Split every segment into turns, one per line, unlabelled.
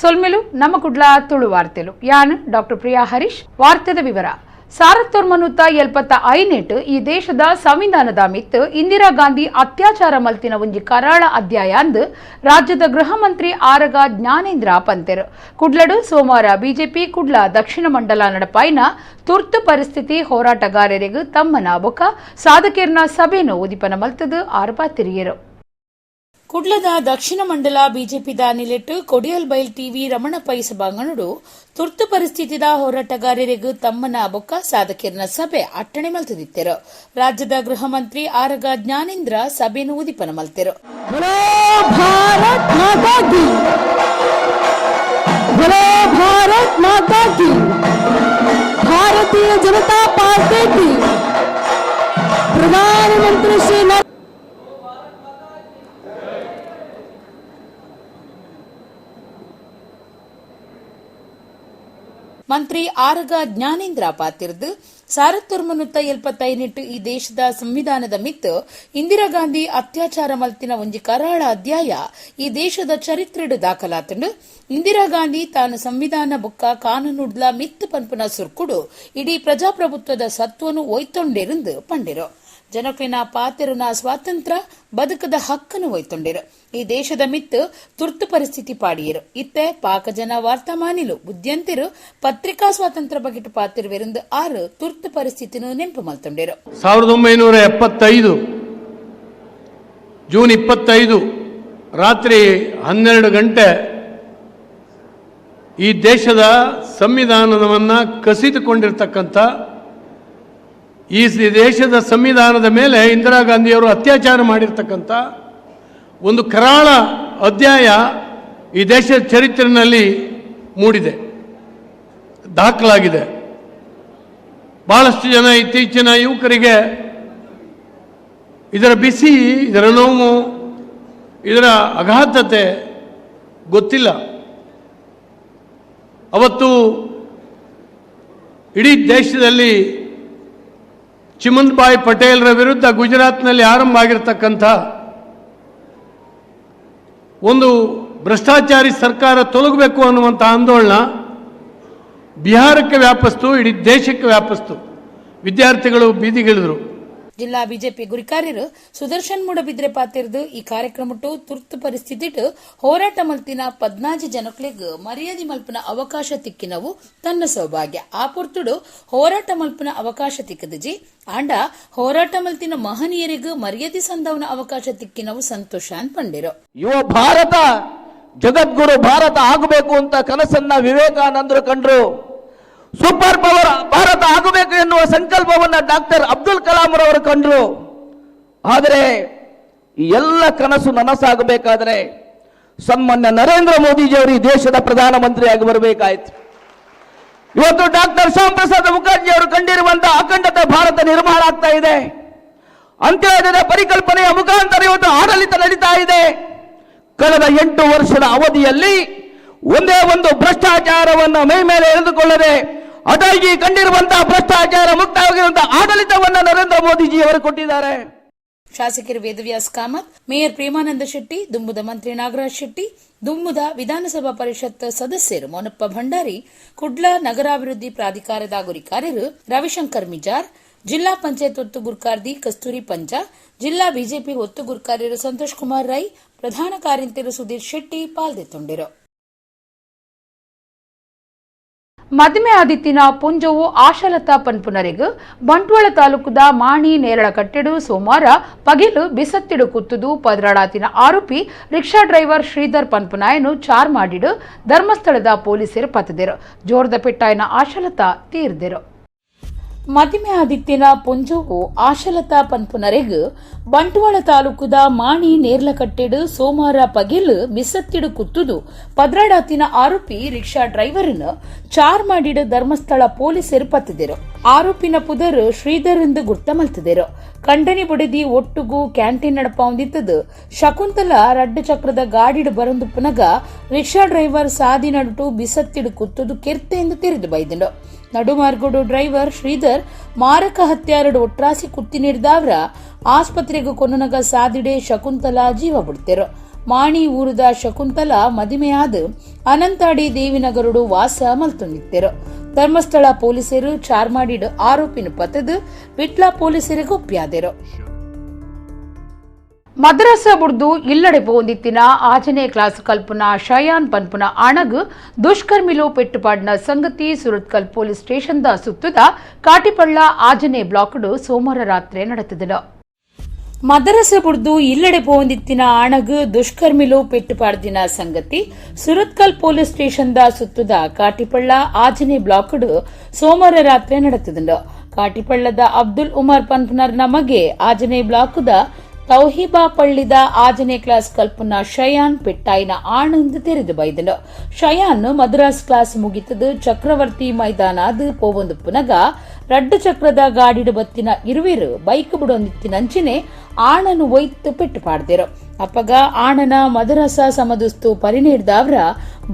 ಸೊಲ್ಮೆಲು ನಮ್ಮಕುಡ್ಲ ತುಳು ವಾರ್ತೆಲು ಯಾನ್ ಡಾಕ್ಟರ್ ಪ್ರಿಯಾ ಹರೀಶ್ ವಾರ್ತೆದ ವಿವರ ಸಾರತ್ತೊರ್ಮನುತ್ತ 75 ಈ ದೇಶದ ಸಂವಿಧಾನದ ಮಿತ್ತು ಇಂದಿರಾ ಗಾಂಧಿ ಅತ್ಯಾಚಾರ ಮಲ್ತಿನ ಒಂಜಿ ಕರಾಳ ಅಧ್ಯಾಯ ಅಂದು ರಾಜ್ಯದ ಗೃಹ ಮಂತ್ರಿ ಆರಗ ಜ್ಞಾನೇಂದ್ರ ಪಂತೆರು ಕುಡ್ಲಡು ಸೋಮವಾರ ಬಿಜೆಪಿ ಕುಡ್ಲ ದಕ್ಷಿಣ ಮಂಡಲ ನಡಪಾಯಿನ ತುರ್ತು ಪರಿಸ್ಥಿತಿ ಹೋರಾಟಗಾರರಿಗೆ ತಮ್ಮನ ಬೊಕ ಸಾಧಕೇರ್ನ ಸಭೆಯನ್ನು ಉದಿಪನ ಮಲ್ತದು ಆರಪ ತಿರಿಯರು. ಕುಡ್ಲದ ದಕ್ಷಿಣ ಮಂಡಲ ಬಿಜೆಪಿ ದಾನಿಲೆಟ್ಟು ಕೊಡಿಯಲ್ ಬೈಲ್ ಟಿವಿ ರಮಣ ಪೈ ಸಭಾಂಗಣಡು ತುರ್ತು ಪರಿಸ್ಥಿತಿದ ಹೋರಾಟಗಾರರಿಗೂ ತಮ್ಮನ ಬೊಕ್ಕ ಸಾಧಕೀರ್ನ ಸಭೆ ಅಟ್ಟಣೆ ಮಲ್ತದಿತ್ತೆರು. ರಾಜ್ಯದ ಗೃಹ ಮಂತ್ರಿ ಆರಗ ಜ್ಞಾನೇಂದ್ರ ಸಭೆಯನ್ನು ಉದಿಪನ ಮಲ್ತೆರು.
ಭಾರತೀಯ ಜನತಾ ಪಾರ್ಟಿ ಪ್ರಧಾನಮಂತ್ರಿ ಶ್ರೀ
ಮಂತ್ರಿ ಆರಗ ಜ್ಞಾನೇಂದ್ರ ಪಾತಿರ್ದು ಸಾರತ್ತೊರ್ಮನುತ್ತ 75 ಈ ದೇಶದ ಸಂವಿಧಾನದ ಮಿತ್ತು ಇಂದಿರಾ ಗಾಂಧಿ ಅತ್ಯಾಚಾರ ಮಲ್ತಿನ ಒಂಜಿ ಕರಾಳ ಅಧ್ಯಾಯ ಈ ದೇಶದ ಚರಿತ್ರೆಡು ದಾಖಲಾತಂಡು ಇಂದಿರಾ ಗಾಂಧಿ ತಾನು ಸಂವಿಧಾನ ಬೊಕ್ಕ ಕಾನೂನುಡ್ಲ ಮಿತ್ತು ಪನ್ಪುನ ಸುರ್ಕುಡು ಇಡೀ ಪ್ರಜಾಪ್ರಭುತ್ವದ ಸತ್ವನು ಒಯ್ತೊಂಡೆರಿಂದು ಪಂಡಿರು. ಜನಕ್ಲಿನ ಪಾತೆರುನ ಸ್ವಾತಂತ್ರ್ಯ ಬದುಕದ ಹಕ್ಕನ್ನು ಒಯ್ತೊಂಡಿರು. ಈ ದೇಶದ ಮಿತ್ತು ತುರ್ತು ಪರಿಸ್ಥಿತಿ ಪಾಡಿಯರು. ಇತ್ತೆ ಪಾಕಜನ ವಾರ್ತಾಮಾನಿಲು ಬುದ್ಧಿಯಂತಿರು ಪತ್ರಿಕಾ ಸ್ವಾತಂತ್ರ್ಯ ಬಗೆಟು ಪಾತಿರುವೆರೆಂದು ಆರು ತುರ್ತು ಪರಿಸ್ಥಿತಿನು ನೆಂಪು ಮಲ್ತೊಂಡಿರು.
1975 ಜೂನ್ 25 ರಾತ್ರಿ 12 ಗಂಟೆ ಈ ದೇಶದ ಸಂವಿಧಾನವನ್ನ ಕಸಿದುಕೊಂಡಿರ್ತಕ್ಕಂಥ ಈ ದೇಶದ ಸಂವಿಧಾನದ ಮೇಲೆ ಇಂದಿರಾ ಗಾಂಧಿಯವರು ಅತ್ಯಾಚಾರ ಮಾಡಿರ್ತಕ್ಕಂಥ ಒಂದು ಕರಾಳ ಅಧ್ಯಾಯ ಈ ದೇಶದ ಚರಿತ್ರೆಯಲ್ಲಿ ಮೂಡಿದೆ, ದಾಖಲಾಗಿದೆ. ಬಹಳಷ್ಟು ಜನ ಇತ್ತೀಚಿನ ಯುವಕರಿಗೆ ಇದರ ಬಿಸಿ, ಇದರ ನೋವು, ಇದರ ಅಗಾಧತೆ ಗೊತ್ತಿಲ್ಲ. ಅವತ್ತು ಇಡೀ ದೇಶದಲ್ಲಿ ಚಿಮನ್ಭಾಯ್ ಪಟೇಲ್ರ ವಿರುದ್ಧ ಗುಜರಾತ್ನಲ್ಲಿ ಆರಂಭ ಆಗಿರತಕ್ಕಂಥ ಒಂದು ಭ್ರಷ್ಟಾಚಾರಿ ಸರ್ಕಾರ ತೊಲಗಬೇಕು ಅನ್ನುವಂಥ ಆಂದೋಲನ ಬಿಹಾರಕ್ಕೆ ವ್ಯಾಪಿಸ್ತು, ಇಡೀ ದೇಶಕ್ಕೆ ವ್ಯಾಪಿಸ್ತು. ವಿದ್ಯಾರ್ಥಿಗಳು ಬೀದಿಗಿಳಿದ್ರು.
ಜಿಲ್ಲಾ ಬಿಜೆಪಿ ಗುರಿಕಾರ್ಯರು ಸುದರ್ಶನ್ ಮೂಡಬಿದ್ರೆ ಪಾತಿರ್ದು ಈ ಕಾರ್ಯಕ್ರಮಟ್ಟು ತುರ್ತು ಪರಿಸ್ಥಿತಿಟ್ಟು ಹೋರಾಟ ಮಲ್ತಿನ 14 ಜನಕ್ಲೆಗ್ ಮರ್ಯಾದೆ ಮಲ್ಪನ ಅವಕಾಶ ತಿಕ್ಕಿನವು ತನ್ನ ಸೌಭಾಗ್ಯ. ಆ ಪೊರ್ತುಡು ಹೋರಾಟ ಮಲ್ಪನ ಅವಕಾಶ ತಿಕ್ಕದಜಿ ಆಂಡ ಹೋರಾಟ ಮಲ್ತಿನ ಮಹನೀಯರಿಗೂ ಮರ್ಯಾದೆ ಸಂದವನ ಅವಕಾಶ ತಿಕ್ಕಿನವು ಸಂತೋಷ ಅನ್ಪಂಡಿರು.
ಯುವ ಭಾರತ ಜಗದ್ಗುರು ಭಾರತ ಆಗಬೇಕು ಅಂತ ಕನಸನ್ನ ವಿವೇಕಾನಂದರು ಕಂಡ್ರು. ಸೂಪರ್ ಪವರ್ ಭಾರತ ಆಗಬೇಕು ಎನ್ನುವ ಸಂಕಲ್ಪವನ್ನ ಡಾಕ್ಟರ್ ಅಬ್ದುಲ್ ಕಲಾಂ ರವರು ಕಂಡ್ರು. ಆದರೆ ಈ ಎಲ್ಲ ಕನಸು ನನಸಾಗಬೇಕಾದರೆ ಸನ್ಮಾನ್ಯ ನರೇಂದ್ರ ಮೋದಿಜಿಯವರು ಈ ದೇಶದ ಪ್ರಧಾನಮಂತ್ರಿಯಾಗಿ ಬರಬೇಕಾಯಿತು. ಇವತ್ತು ಡಾಕ್ಟರ್ ಶ್ಯಾಮ್ ಪ್ರಸಾದ್ ಮುಖರ್ಜಿ ಅವರು ಕಂಡಿರುವಂತಹ ಅಖಂಡತೆ ಭಾರತ ನಿರ್ಮಾಣ ಆಗ್ತಾ ಇದೆ. ಅಂತ್ಯೋದಯದ ಪರಿಕಲ್ಪನೆಯ ಮುಖಾಂತರ ಇವತ್ತು ಆಡಳಿತ ನಡೀತಾ ಇದೆ. ಕಳೆದ 8 ವರ್ಷದ ಅವಧಿಯಲ್ಲಿ ಒಂದೇ ಒಂದು ಭ್ರಷ್ಟಾಚಾರವನ್ನು ಮೈ ಮೇಲೆ ಎಳೆದುಕೊಳ್ಳದೆ ಅಟಲ್ಜಿ ಕಂಡಿರುವಂತಹ ಭ್ರಷ್ಟಾಚಾರ ಮುಕ್ತವಾಗಿರುವಂತಹ ಆಡಳಿತವನ್ನು ನರೇಂದ್ರ ಮೋದಿಜಿ ಅವರು ಕೊಟ್ಟಿದ್ದಾರೆ.
ಶಾಸಕರು ವೇದವ್ಯಾಸ್ ಕಾಮತ್, ಮೇಯರ್ ಪ್ರೇಮಾನಂದ ಶೆಟ್ಟಿ, ದುಮ್ಮುದ ಮಂತ್ರಿ ನಾಗರಾಜ್ ಶೆಟ್ಟಿ, ದುಮ್ಮುದ ವಿಧಾನಸಭಾ ಪರಿಷತ್ ಸದಸ್ಯರು ಮೋನಪ್ಪ ಭಂಡಾರಿ, ಕುಡ್ಲ ನಗರಾಭಿವೃದ್ಧಿ ಪ್ರಾಧಿಕಾರದ ಗುರಿಕಾರ್ಯರು ರವಿಶಂಕರ್ ಮಿಜಾರ್, ಜಿಲ್ಲಾ ಪಂಚಾಯತ್ ಒತ್ತು ಗುರ್ಕಾರ್ದಿ ಕಸ್ತೂರಿ ಪಂಚ, ಜಿಲ್ಲಾ ಬಿಜೆಪಿ ಒತ್ತು ಗುರ್ಕಾರ್ಯರು ಸಂತೋಷ್ ಕುಮಾರ್ ರೈ, ಪ್ರಧಾನ ಕಾರ್ಯಂತರು ಸುಧೀರ್ ಶೆಟ್ಟಿ ಪಾಲ್ಗೊಂಡಿದ್ದರು. ಮದುವೆ ಆದಿತ್ತಿನ ಪುಂಜವು ಆಶಲತಾ ಪನ್ಪುನರಿಗೂ ಬಂಟ್ವಾಳ ತಾಲೂಕುದ ಮಾಣಿ ನೇರಳ ಕಟ್ಟೆಡು ಸೋಮವಾರ ಪಗಿಲು ಬಿಸತ್ತಿಡು ಕುತ್ತುದು ಪದರಾಡಾತಿನ ಆರೋಪಿ ರಿಕ್ಷಾ ಡ್ರೈವರ್ ಶ್ರೀಧರ್ ಪನ್ಪುನಾಯನು ಚಾರ್ ಮಾಡಿಡು ಧರ್ಮಸ್ಥಳದ ಪೊಲೀಸರು ಪತ್ತದಿರು. ಜೋರ್ದ ಪೆಟ್ಟಾಯನ ಆಶಲತಾ ತೀರ್ದಿರು. ಮದುವೆ ಆದಿತ್ಯನ ಪುಂಜವು ಆಶಲತಾ ಪನ್ಪುನರೆಗೂ ಬಂಟ್ವಾಳ ತಾಲೂಕುದ ಮಾಣಿ ನೇರ್ಲಕಟ್ಟೆಡು ಸೋಮವಾರ ಪಗಿಲು ಬಿಸತ್ತಿಡು ಕುತ್ತುದು ಪದ್ರಾಡಾತಿನ ಆರೋಪಿ ರಿಕ್ಷಾ ಡ್ರೈವರ್ನ ಚಾರ್ ಮಾಡಿಡು ಧರ್ಮಸ್ಥಳ ಪೊಲೀಸರು ಪತ್ತದಿರು. ಆರೋಪಿನ ಪುದರು ಶ್ರೀಧರ್ ಎಂದು ಗುರ್ತ ಮಲ್ತದಿರು. ಕಂಡನಿ ಬುಡಿದಿ ಒಟ್ಟುಗೂ ಕ್ಯಾಂಟೀನ್ ನಡಪಾವಂದಿತ್ತದು ಶಕುಂತಲ ರಡ್ಡು ಚಕ್ರದ ಗಾಡಿಡು ಬರಂದು ಪುನಗ ರಿಕ್ಷಾ ಡ್ರೈವರ್ ಸಾದಿ ನಡುಟು ಬಿಸತ್ತಿಡು ಕುತ್ತುದು ಕೆರ್ತೆ ಎಂದು ತಿರಿದು ಬೈದಿಂಡು. ನಡುಮಾರ್ಗೋಡು ಡ್ರೈವರ್ ಶ್ರೀಧರ್ ಮಾರಕ ಹತ್ಯಾರಡು ಒಟ್ರಾಸಿ ಕುತ್ತಿ ನೀಡಿದವ್ರ ಆಸ್ಪತ್ರೆಗೂ ಕೊನ್ನನಗ ಸಾದಿಡೆ ಶಕುಂತಲಾ ಜೀವ ಬಿಡ್ತೆರು. ಮಾಣಿ ಊರದ ಶಕುಂತಲಾ ಮದುವೆಯಾದ ಅನಂತಾಡಿ ದೇವಿನಗರುಡು ವಾಸ ಮಲ್ತೊಂದಿತ್ತೆರು. ಧರ್ಮಸ್ಥಳ ಪೊಲೀಸರು ಚಾರ್ಮಾಡಿಡ್ ಆರೋಪಿನ ಪತ್ತದು ವಿಟ್ಲ ಪೊಲೀಸರಿಗೆ ಒಪ್ಪಿಯಾದೆರು. ಮದ್ರಸ ಬುಡ್ದು ಇಲ್ಲಡೆ ಪೋಂದಿತ್ತಿನ ಆಜನೆ ಕ್ಲಾಸ್ ಕಲ್ಪುನ ಶಯಾನ್ ಪನ್ಪುನ ಅಣಗ್ ದುಷ್ಕರ್ಮಿಲು ಪೆಟ್ಟುಪಾಡಿನ ಸಂಗತಿ ಸುರತ್ಕಲ್ ಪೊಲೀಸ್ ಸ್ಟೇಷನ್ದ ಸುತ್ತದ ಕಾಟಿಪಳ್ಳ ಆಜನೆ ಬ್ಲಾಕ್ಡ್ ಸೋಮವಾರ ರಾತ್ರಿ ನಡೆದಿದೆ. ಮದರಸ ಬುಡ್ದು ಇಲ್ಲಡೆ ಪೋಂದಿತ್ತಿನ ಅಣಗ್ ದುಷ್ಕರ್ಮಿಲು ಪೆಟ್ಟುಪಾಡ್ದಿನ ಸಂಗತಿ ಸುರತ್ಕಲ್ ಪೊಲೀಸ್ ಸ್ಟೇಷನ್ದ ಸುತ್ತದ ಕಾಟಿಪಳ್ಳ ಆಜನೆ ಬ್ಲಾಕ್ಡ್ ಸೋಮವಾರ ರಾತ್ರಿ ನಡೆದಿದೆ. ಕಾಟಿಪಳ್ಳದ ಅಬ್ದುಲ್ ಉಮರ್ ಪನ್ಪುನರ್ ನಮಗೆ ಆಜನೆ ಬ್ಲಾಕ್ದ ತೌಹಿಬಾ ಪಳ್ಳಿದ ಆಜನೆ ಕ್ಲಾಸ್ ಕಲ್ಪುನ ಶಯಾನ್ ಪೆಟ್ಟಾಯಿನ ಆನಂದ್ ತೆರೆದು ಬೈದನು. ಶಯಾನ್ ಮದ್ರಾಸ್ ಕ್ಲಾಸ್ ಮುಗಿತದು ಚಕ್ರವರ್ತಿ ಮೈದಾನಾದ ಪೋವೊಂದು ಪುನಗ ರಡ್ಡು ಚಕ್ರದ ಗಾಡಿಡು ಬತ್ತಿನ ಇರುವಿರು ಬೈಕ್ ಬಿಡೊಂದಿತ್ತಿನಂಚಿನೆ ಆಣನು ಒಯ್ತು ಪೆಟ್ಟು ಪಾಡ್ದಿರು. ಅಪ್ಪಗ ಆಣನ ಮದರಸ ಸಮದುಸ್ತು ಪರಿನೀಡ್ದವ್ರ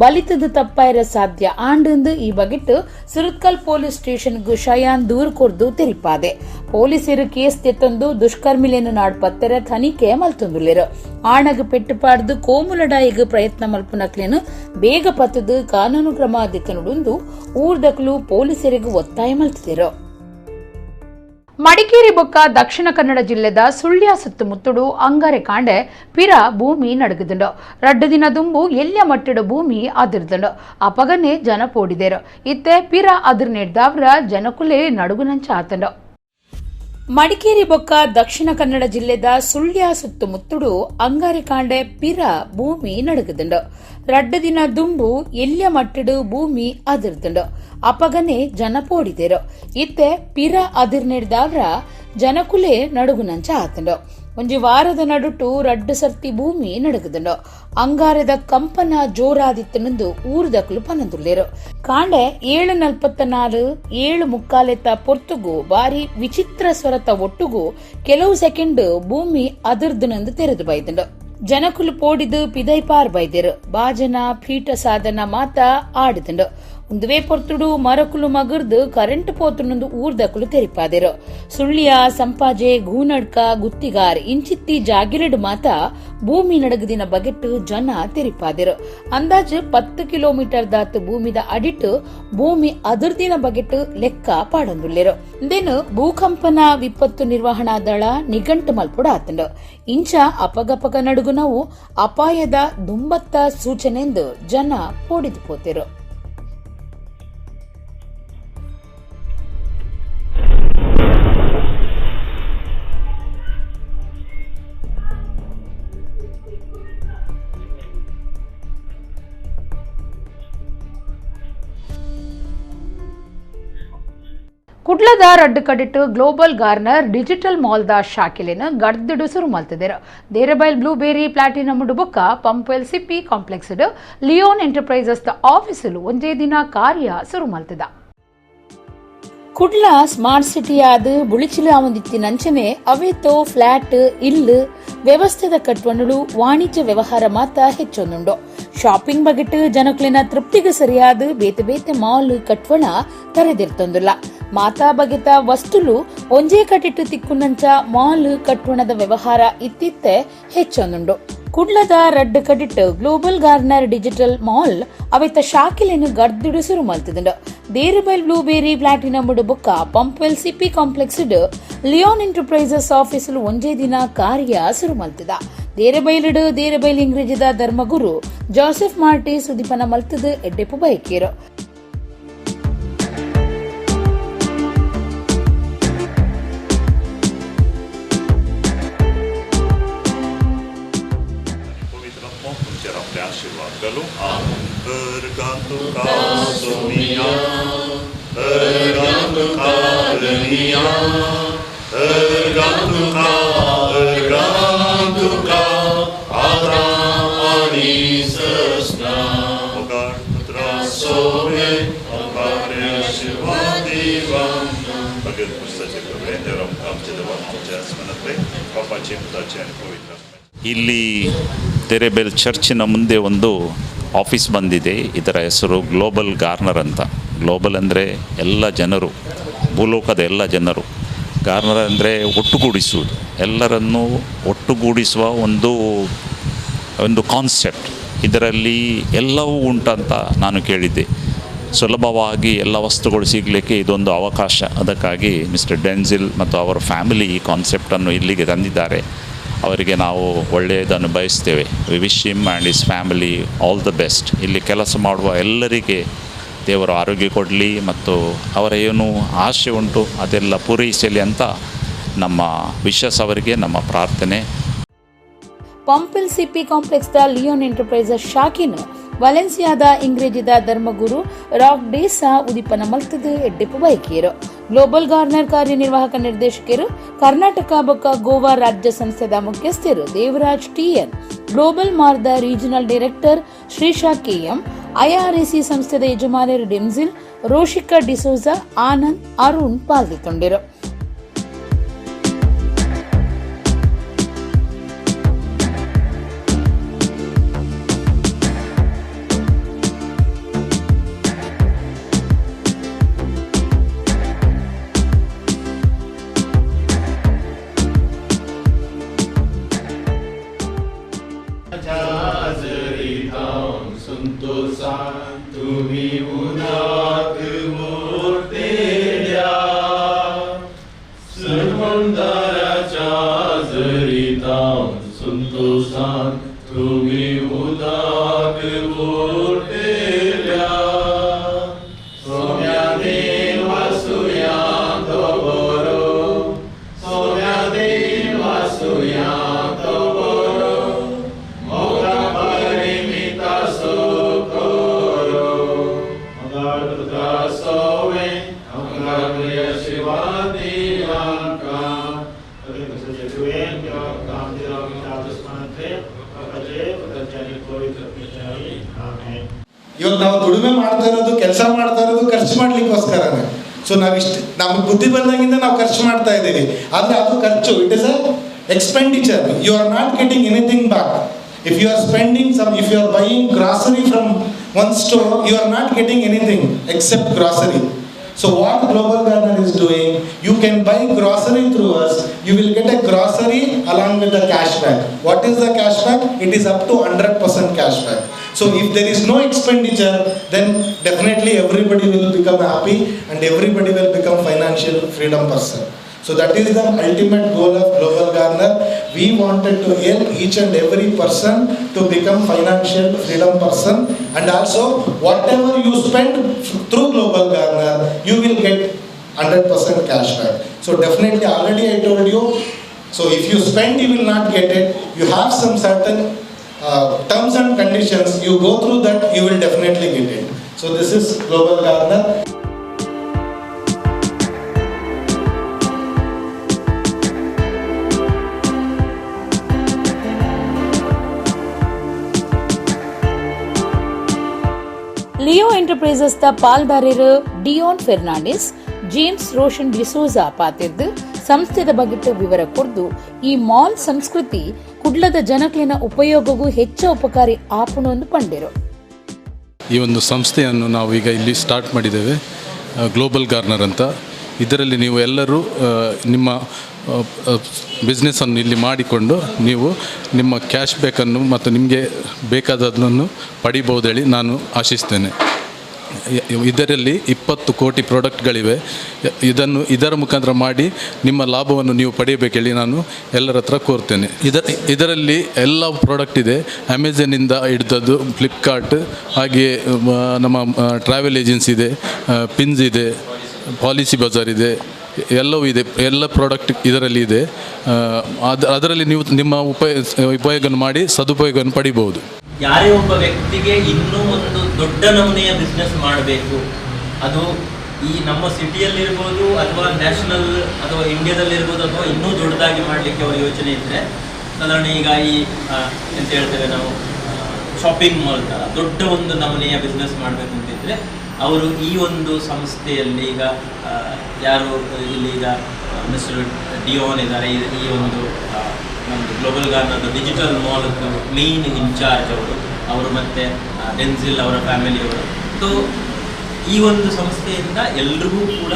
ಬಲಿತದ ತಪ್ಪಾಯಿರ ಸಾಧ್ಯ ಆಂಡಂದು ಈ ಬಗೆಟ್ಟು ಸುರತ್ಕಲ್ ಪೊಲೀಸ್ ಸ್ಟೇಷನ್ಗೂ ಶಯಾನ್ ದೂರು ಕೊರ್ದು ತೆರಿಪಾದೆ. ಪೊಲೀಸರು ಕೇಸ್ ತೆತ್ತೊಂದು ದುಷ್ಕರ್ಮಿಲೇನು ನಾಡ್ಪತ್ತರ ತನಿಖೆ ಮಲ್ತೊಂದುಲ್ಲೆರು. ಆಣಗ ಪೆಟ್ಟು ಪಾಡ್ದು ಕೋಮುಲಡಾಯಿಗ ಪ್ರಯತ್ನ ಮಲ್ಪುನಕ್ಲೇನು ಬೇಗ ಪತ್ತದು ಕಾನೂನು ಕ್ರಮ ದಿಕ್ಕನುಡುಂದು ಊರ್ದಕ್ಲು ಪೊಲೀಸರಿಗೂ ಒತ್ತಾಯ ಮಲ್ತಿದರು. ಮಡಿಕೇರಿ ಬೊಕ್ಕ ದಕ್ಷಿಣ ಕನ್ನಡ ಜಿಲ್ಲೆದ ಸುಳ್ಯ ಸುತ್ತಮುತ್ತಡು ಅಂಗಾರೆ ಕಾಂಡೆ ಪಿರ ಭೂಮಿ ನಡಗದುಂಡು. ರಡ್ಡು ದಿನ ದುಂಬು ಎಲ್ಯ ಮಟ್ಟಿಡು ಭೂಮಿ ಅದಿರ್ದುಂಡು. ಅಪಗನೆ ಜನ ಪೋಡಿದೇರು. ಇತ್ತೆ ಪಿರ ಅದಿರ್ ನೆಡ್ದವ್ರ ಜನಕುಲೆ ನಡುಗುನಂಚ ಆತಂಡು. ಮಡಿಕೇರಿ ಬೊಕ್ಕ ದಕ್ಷಿಣ ಕನ್ನಡ ಜಿಲ್ಲೆದ ಸುಳ್ಯ ಸುತ್ತಮುತ್ತಡು ಅಂಗಾರೆ ಕಾಂಡೆ ಪಿರ ಭೂಮಿ ನಡಗದುಂಡು. ರಡ್ಡು ದಿನ ದುಂಬು ಎಲ್ಯ ಮಟ್ಟಿಡು ಭೂಮಿ ಅದಿರ್ದುಂಡು. ಅಪಗನೆ ಜನ ಪೋಡಿದೇರು. ಇತ್ತೆ ಪಿರ ಅದಿರ್ ನೆಡ್ದವ್ರ ಜನಕುಲೆ ನಡುಗುನಂಚ ಆತಂಡು. ಒಂಜಿ ವಾರದ ನಡುಟು ರಡ್ಡು ಸರ್ತಿ ಭೂಮಿ ನಡುಗುದುಂಡು. ಅಂಗಾರದ ಕಂಪನ ಜೋರಾದಿತ್ತನೆಂದು ಊರ್ದಕ್ಲು ಪನದುಲ್ಲೇರು. ಕಾಂಡೆ 7:44 7:45 ಪೊರ್ತುಗು ಬಾರಿ ವಿಚಿತ್ರ ಸ್ವರತ ಒಟ್ಟುಗು ಕೆಲವು ಸೆಕೆಂಡ್ ಭೂಮಿ ಅದಿರ್ದುನೆಂದು ತೆರೆದು ಬೈದುಂಡು. ಜನಕುಲು ಪೋಡಿದು ಪಿದೈಪಾರ್ ಬೈದೇರು. ಬಾಜನ ಪೀಠ ಸಾಧನ ಮಾತ ಆಡಿದುಂಡು. ಒಂದುವೇ ಪೊರ್ತುಡು ಮರಕುಲು ಮಗರ್ದು ಕರೆಂಟ್ ಪೋತುನೊಂದು ಊರ್ದಕುಲು ತೆರಿಪಾದೆರು. ಸುಳ್ಯ ಸಂಪಾಜೆ ಗೂನಡ್ಕ ಗುತ್ತಿಗಾರ್ ಇಂಚಿತ್ತಿ ಜಾಗಿರಡು ಮಾತ ಭೂಮಿ ನಡಗದಿನ ಬಗೆಟ್ಟು ಜನ ತೆರಿಪಾದೆರು. ಅಂದಾಜು 10 ಕಿಲೋಮೀಟರ್ ದಾತು ಭೂಮಿದ ಅಡಿಟ್ಟು ಭೂಮಿ ಅದರ್ದಿನ ಬಗೆಟ್ಟು ಲೆಕ್ಕ ಪಾಡೊಂದುಲ್ಲೆರು. ಇಂದೇನು ಭೂಕಂಪನ ವಿಪತ್ತು ನಿರ್ವಹಣಾ ದಳ ನಿಘಂಟು ಮಲ್ಪುಡ ಆತಂಡು. ಇಂಚ ಅಪಗಪಗ ನಡುಗು ನಾವು ಅಪಾಯದ ದುಂಬತ್ತ ಸೂಚನೆಂದು ಜನ ಪೋಡಿದು ಪೋತೆರು. ಕುಡ್ಲದ ರಡ್ಡು ಕಡಿಟ್ಟು ಗ್ಲೋಬಲ್ ಗಾರ್ನರ್ ಡಿಜಿಟಲ್ ಮಾಲ್ದ ಶಾಖೆಲೆನ ಗಡ್ದಿಡು ಸುರು ಮಲ್ತಿದ್ದಾರೆ. ದೇರಬೈಲ್ ಬ್ಲೂಬೇರಿ ಪ್ಲಾಟಿನಮ್ ಬೊಕ್ಕ Pumpwell CP complex Leon Enterprises ಆಫೀಸಲು ಒಂದೇ ದಿನ ಕಾರ್ಯ ಸುರು ಮಲ್ತಿದ. ಕುಡ್ಲ ಸ್ಮಾರ್ಟ್ ಸಿಟಿ ಆದ ಬುಳಿಚಿಲು ಆವಂದಿತ್ತಿನಂಚನೆ ಅವೇತೋ ಫ್ಲಾಟ್ ಇಲ್ಲು ವ್ಯವಸ್ಥೆದ ಕಟ್ವಣ್ಣು ವಾಣಿಜ್ಯ ವ್ಯವಹಾರ ಮಾತ ಹೆಚ್ಚೊಂದುಂಡು. ಶಾಪಿಂಗ್ ಬಗೆಟ್ ಜನಕ್ಲಿನ ತೃಪ್ತಿಗೆ ಸರಿಯಾದ ಬೇತೆ ಬೇತೆ ಮಾಲ್ ಕಟ್ವಣ ತೆರೆದಿರ್ತೊಂದುಲ್ಲ. ಮಾತಾ ಬಗೆತ ವಸ್ತುಲು ಒಂಜೇ ಕಟ್ಟಿಟ್ಟು ತಿಕ್ಕುನಂಚ ಮಾಲ್ ಕಟ್ವಣದ ವ್ಯವಹಾರ ಇತ್ತಿತ್ತೆ ಹೆಚ್ಚೊಂದುಂಡು. ಕುಡ್ಲದ ರಡ್ಡು ಕಡಿಟ್ಟು ಗ್ಲೋಬಲ್ ಗಾರ್ನರ್ ಡಿಜಿಟಲ್ ಮಾಲ್ ಅವೆತ ಶಾಖೆಲೆನು ಗಡ್ದಿಡು ಸುರು ಮಲ್ತಿದುಂಡು. ದೇರಬೈಲ್ ಬ್ಲೂಬೇರಿ ಪ್ಲಾಟಿನಮ್ ಬೊಕ್ಕ Pumpwell CP complex Leon Enterprises ಆಫೀಸಲು ಒಂಜೇ ದಿನ ಕಾರ್ಯ ಸುರು ಮಲ್ತಿದ. ದೇರಬೈಲ್ ಇಂಗ್ರೇಜಿದ ಧರ್ಮಗುರು ಜೋಸೆಫ್ ಮಾರ್ಟಿ ಸುದೀಪನ ಮಲ್ತದು ಎಡ್ಡೆಪು ಬೈಕೇರು.
ఆశీర్వాదాలు అర్గాంతు కాసుమియా అర్గాంతు కాలనియా అర్గాంతు కా ఆదాని సస్నా ఒకట్ర సోవే ఒకరే ఆశీర్వాదివం బగల్ పుస్తక వేందరం కాంచదవం జాస్మనతే ಪಾಪಾಚಿಂತಾಚಾರ್ಯ ಪವಿತ್ರ. ಇಲ್ಲಿ ತೆರೆಬೆಲ್ ಚರ್ಚಿನ ಮುಂದೆ ಒಂದು ಆಫೀಸ್ ಬಂದಿದೆ. ಇದರ ಹೆಸರು ಗ್ಲೋಬಲ್ ಗಾರ್ನರ್ ಅಂತ. ಗ್ಲೋಬಲ್ ಅಂದರೆ ಎಲ್ಲ ಜನರು, ಭೂಲೋಕದ ಎಲ್ಲ ಜನರು. ಗಾರ್ನರ್ ಅಂದರೆ ಒಟ್ಟುಗೂಡಿಸುವುದು, ಎಲ್ಲರನ್ನೂ ಒಟ್ಟುಗೂಡಿಸುವ ಒಂದು ಒಂದು ಕಾನ್ಸೆಪ್ಟ್, ಇದರಲ್ಲಿ ಎಲ್ಲವೂ ಉಂಟಂತ ನಾನು ಕೇಳಿದ್ದೆ. ಸುಲಭವಾಗಿ ಎಲ್ಲ ವಸ್ತುಗಳು ಸಿಗಲಿಕ್ಕೆ ಇದೊಂದು ಅವಕಾಶ. ಅದಕ್ಕಾಗಿ ಮಿಸ್ಟರ್ ಡೆನ್ಸಿಲ್ ಮತ್ತು ಅವರ ಫ್ಯಾಮಿಲಿ ಈ ಕಾನ್ಸೆಪ್ಟನ್ನು ಇಲ್ಲಿಗೆ ತಂದಿದ್ದಾರೆ. ಅವರಿಗೆ ನಾವು ಒಳ್ಳೆಯದನ್ನು ಬಯಸ್ತೇವೆ. We wish him and his family all the best. ಇಲ್ಲಿ ಕೆಲಸ ಮಾಡುವ ಎಲ್ಲರಿಗೆ ದೇವರು ಆರೋಗ್ಯ ಕೊಡಲಿ ಮತ್ತು ಅವರ ಏನು ಆಸೆ ಉಂಟು ಅದೆಲ್ಲ ಪೂರೈಸಲಿ ಅಂತ ನಮ್ಮ ವಿಶಸ್ ಅವರಿಗೆ ನಮ್ಮ ಪ್ರಾರ್ಥನೆ.
ಪಂಪಿಲ್ ಸಿಪಿ ಕಾಂಪ್ಲೆಕ್ಸ್ದ ಲಿಯೋನ್ ಎಂಟರ್ಪ್ರೈಸಸ್ ಶಾಖೆನ ವಲೆನ್ಸಿಯಾದ ಇಂಗ್ರೇಜಿದ ಧರ್ಮಗುರು ರಾಕ್ ಡೇಸಾ ಉದಿಪನ ಮಲ್ತದ ಎಡ್ಡೆಪ್ಪು ಬೈಕಿಯರು ಗ್ಲೋಬಲ್ ಗಾರ್ನರ್ ಕಾರ್ಯನಿರ್ವಾಹಕ ನಿರ್ದೇಶಕರು ಕರ್ನಾಟಕ ಬೊಕ್ಕ ಗೋವಾ ರಾಜ್ಯ ಸಂಸ್ಥೆದ ಮುಖ್ಯಸ್ಥರು ದೇವರಾಜ್ ಟಿಎನ್, ಗ್ಲೋಬಲ್ ಮಾರ್ದ ರೀಜನಲ್ ಡೈರೆಕ್ಟರ್ ಶ್ರೀಶಾ ಕೆಎಂ, ಐಆರ್ಎಸಿ ಸಂಸ್ಥೆದ ಯಜಮಾನರು ಡೆಮ್ಸಿಲ್, ರೋಷಿಕಾ ಡಿಸೋಜಾ, ಆನಂದ್, ಅರುಣ್ ಪಾಲ್ಗೊಂಡಿರು.
ಇವಾಗ ನಾವು ದುಡಿಮೆ ಮಾಡ್ತಾ ಇರೋದು, ಕೆಲಸ ಮಾಡ್ತಾ ಇರೋದು ಖರ್ಚು ಮಾಡ್ಲಿಕ್ಕೋಸ್ಕರನೇ. ಸೊ ನಮ್ಗೆ ಬುದ್ಧಿ ಬಂದಾಗಿಂದ ನಾವು ಖರ್ಚು ಮಾಡ್ತಾ ಇದ್ದೀವಿ, ಆದರೆ ಅದು ಖರ್ಚು. It is a expenditure. You are not getting anything back. If you are spending if you are buying grocery from one store, you are not getting anything except grocery. So what Global Garner is doing, you can buy grocery through us, you will get a grocery along with the cashback. What is the cashback? It is up to 100% cashback. So if there is no expenditure, then definitely everybody will become happy and everybody will become financial freedom person. So that is the ultimate goal of Global Garner. We wanted to help each and every person to become financial freedom person, and also whatever you spend through Global Garner, you will get 100% cashback. So definitely, already I told you, so if you spend, you will not get it. You have some certain terms and conditions. You go through that, you will definitely get it. So this is Global Garner.
Leo ಎಂಟರ್ಪ್ರೈಸಸ್ದ ಪಾಲ್ದಾರರು ಡಿಯೋನ್ ಫೆರ್ನಾಂಡಿಸ್, ಜೇಮ್ಸ್ ರೋಷನ್ ಡಿಸೋಜಾ ಪಾತಿರ್ದು ಸಂಸ್ಥೆದ ಬಗ್ಗೆ ವಿವರ ಕೊಡ್ದು ಈ mall ಸಂಸ್ಕೃತಿ ಕುಡ್ಲದ ಜನಕ್ಲಿನ ಉಪಯೋಗಗೂ ಹೆಚ್ಚು ಉಪಕಾರಿ ಆಪುಣೊಂದು ಪಂಡಿರು.
ಈ ಒಂದು ಸಂಸ್ಥೆಯನ್ನು ನಾವು ಈಗ ಇಲ್ಲಿ ಸ್ಟಾರ್ಟ್ ಮಾಡಿದ್ದೇವೆ, ಗ್ಲೋಬಲ್ ಗಾರ್ನರ್ ಅಂತ. ಇದರಲ್ಲಿ ನೀವು ಎಲ್ಲರೂ ನಿಮ್ಮ ಬಿಸ್ನೆಸ್ಸನ್ನು ಇಲ್ಲಿ ಮಾಡಿಕೊಂಡು ನೀವು ನಿಮ್ಮ ಕ್ಯಾಶ್ ಬ್ಯಾಕನ್ನು ಮತ್ತು ನಿಮಗೆ ಬೇಕಾದದನ್ನು ಪಡಿಬಹುದು ಹೇಳಿ ನಾನು ಆಶಿಸ್ತೇನೆ. ಇದರಲ್ಲಿ 20 ಕೋಟಿ ಪ್ರಾಡಕ್ಟ್ಗಳಿವೆ. ಇದರ ಮುಖಾಂತರ ಮಾಡಿ ನಿಮ್ಮ ಲಾಭವನ್ನು ನೀವು ಪಡೆಯಬೇಕೇಳಿ ನಾನು ಎಲ್ಲರ ಹತ್ರ ಕೋರ್ತೇನೆ. ಇದರಲ್ಲಿ ಎಲ್ಲ ಪ್ರಾಡಕ್ಟ್ ಇದೆ, ಅಮೆಝಾನಿಂದ ಹಿಡಿದದ್ದು ಫ್ಲಿಪ್ಕಾರ್ಟ್, ಹಾಗೆಯೇ ನಮ್ಮ ಟ್ರಾವೆಲ್ ಏಜೆನ್ಸಿ ಇದೆ, ಪಿನ್ಸ್ ಇದೆ, ಪಾಲಿಸಿ ಬಜಾರ್ ಇದೆ, ಎಲ್ಲವೂ ಇದೆ. ಎಲ್ಲ ಪ್ರಾಡಕ್ಟ್ ಇದರಲ್ಲಿ ಇದೆ. ಅದರಲ್ಲಿ ನೀವು ನಿಮ್ಮ ಉಪಯೋಗವನ್ನು ಮಾಡಿ ಸದುಪಯೋಗವನ್ನು ಪಡಿಬಹುದು.
ಯಾರೇ ಒಬ್ಬ ವ್ಯಕ್ತಿಗೆ ಇನ್ನೂ ಒಂದು ದೊಡ್ಡ ನಮೂನೆಯ ಬಿಸ್ನೆಸ್ ಮಾಡಬೇಕು, ಅದು ಈ ನಮ್ಮ ಸಿಟಿಯಲ್ಲಿರ್ಬೋದು ಅಥವಾ ನ್ಯಾಷನಲ್ ಅಥವಾ ಇಂಡಿಯಾದಲ್ಲಿರ್ಬೋದು ಅಥವಾ ಇನ್ನೂ ದೊಡ್ಡದಾಗಿ ಮಾಡಲಿಕ್ಕೆ ಅವರ ಯೋಚನೆ ಇದ್ದರೆ, ಸಾಧಾರಣ ಈಗ ಈ ಎಂತ ಹೇಳ್ತೇವೆ ನಾವು ಶಾಪಿಂಗ್ ಮಾಲ್ ಥರ ದೊಡ್ಡ ಒಂದು ನಮೂನೆಯ ಬಿಸ್ನೆಸ್ ಮಾಡಬೇಕು ಅಂತಿದ್ದರೆ ಅವರು ಈ ಒಂದು ಸಂಸ್ಥೆಯಲ್ಲಿ ಈಗ ಯಾರು ಇಲ್ಲಿ ಈಗ ಮಿಸ್ಟರ್ ಡಿಯೋನ್ ಇದ್ದಾರೆ, ಈ ಒಂದು ನಮ್ಮದು ಗ್ಲೋಬಲ್ ಗಾರ್ನರ್ದ ಡಿಜಿಟಲ್ ಮಾಲ್ದು ಮೇನ್ ಇನ್ಚಾರ್ಜ್ ಅವರು ಮತ್ತು ಡೆನ್ಸಿಲ್ ಅವರ ಫ್ಯಾಮಿಲಿಯವರು. ಸೊ ಈ ಒಂದು ಸಂಸ್ಥೆಯಿಂದ ಎಲ್ರಿಗೂ ಕೂಡ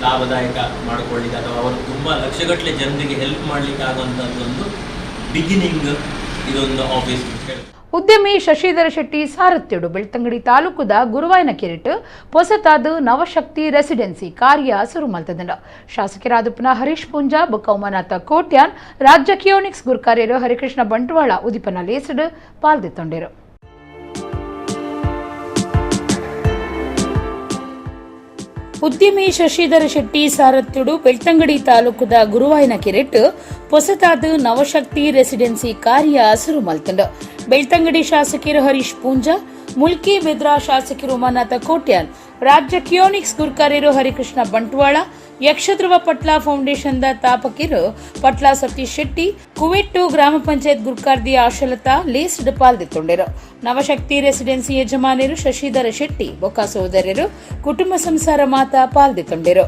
ಲಾಭದಾಯಕ ಮಾಡಿಕೊಳ್ಳಿಕ್ಕೆ ಅಥವಾ ಅವರು ತುಂಬ ಲಕ್ಷಗಟ್ಟಲೆ ಜನರಿಗೆ ಹೆಲ್ಪ್ ಮಾಡಲಿಕ್ಕೆ ಆಗುವಂಥದ್ದು ಒಂದು ಬಿಗಿನಿಂಗ್ ಇದೊಂದು ಆಫೀಸ್.
ಉದ್ಯಮಿ ಶಶಿಧರ ಶೆಟ್ಟಿ ಸಾರತ್ಯಡು ಬೆಳ್ತಂಗಡಿ ತಾಲೂಕುದ ಗುರುವಾಯನ ಕಿರಿಟ್ ಪೊಸತಾದ ನವಶಕ್ತಿ ರೆಸಿಡೆನ್ಸಿ ಕಾರ್ಯ ಶುರು ಮಲ್ತದಂಡ ಶಾಸಕರಾದ ಹರೀಶ್ ಪುಂಜಾ ಬೊಕ್ಕ ಕೋಟ್ಯಾನ್ ರಾಜ್ಯ ಕಿಯೋನಿಕ್ಸ್ ಗುರ್ಕಾರ್ಯರು ಹರಿಕೃಷ್ಣ ಬಂಟ್ವಾಳ ಉದಿಪನ ಲೇಸಡ್ ಪಾಲ್ದಿತ್ತೊಂಡರು. ಉದ್ಯಮಿ ಶಶಿಧರ ಶೆಟ್ಟಿ ಸಾರತ್ಯುಡು ಬೆಳ್ತಂಗಡಿ ತಾಲೂಕುದ ಗುರುವಾಯನ ಕಿರಿಟ್ ಪೊಸತಾದ ನವಶಕ್ತಿ ರೆಸಿಡೆನ್ಸಿ ಕಾರ್ಯ ಶುರು ಮಲ್ತಂಡ ಬೆಳ್ತಂಗಡಿ ಶಾಸಕರು ಹರೀಶ್ ಪೂಂಜಾ ಮುಲ್ಕಿ ಬೆದ್ರಾ ಶಾಸಕರು ಕೋಟ್ಯಾನ್ ರಾಜ್ಯ ಕಿಯೋನಿಕ್ಸ್ ಗುರ್ಕಾರ್ಯರು ಹರಿಕೃಷ್ಣ ಬಂಟ್ವಾಳ ಯಕ್ಷಧ್ರುವ ಪಟ್ಲ ಫೌಂಡೇಶನ್ ತಾಪಕಿರು ಪಟ್ಲ ಸತೀಶ್ ಶೆಟ್ಟಿ ಕುವೆಟ್ಟು ಗ್ರಾಮ ಪಂಚಾಯತ್ ಗುರ್ಕಾರ್ದಿ ಆಶಲತಾ ಲೇಸ್ಡ್ ಪಾಲ್ದಿತ್ತೊಂಡರು. ನವಶಕ್ತಿ ರೆಸಿಡೆನ್ಸಿ ಯಜಮಾನರು ಶಶಿಧರ ಶೆಟ್ಟಿ ಬೊಕ್ಕ ಸೋದರರು ಕುಟುಂಬ ಸಂಸಾರ ಮಾತ ಪಾಲ್ದಿತ್ತೊಂಡರು.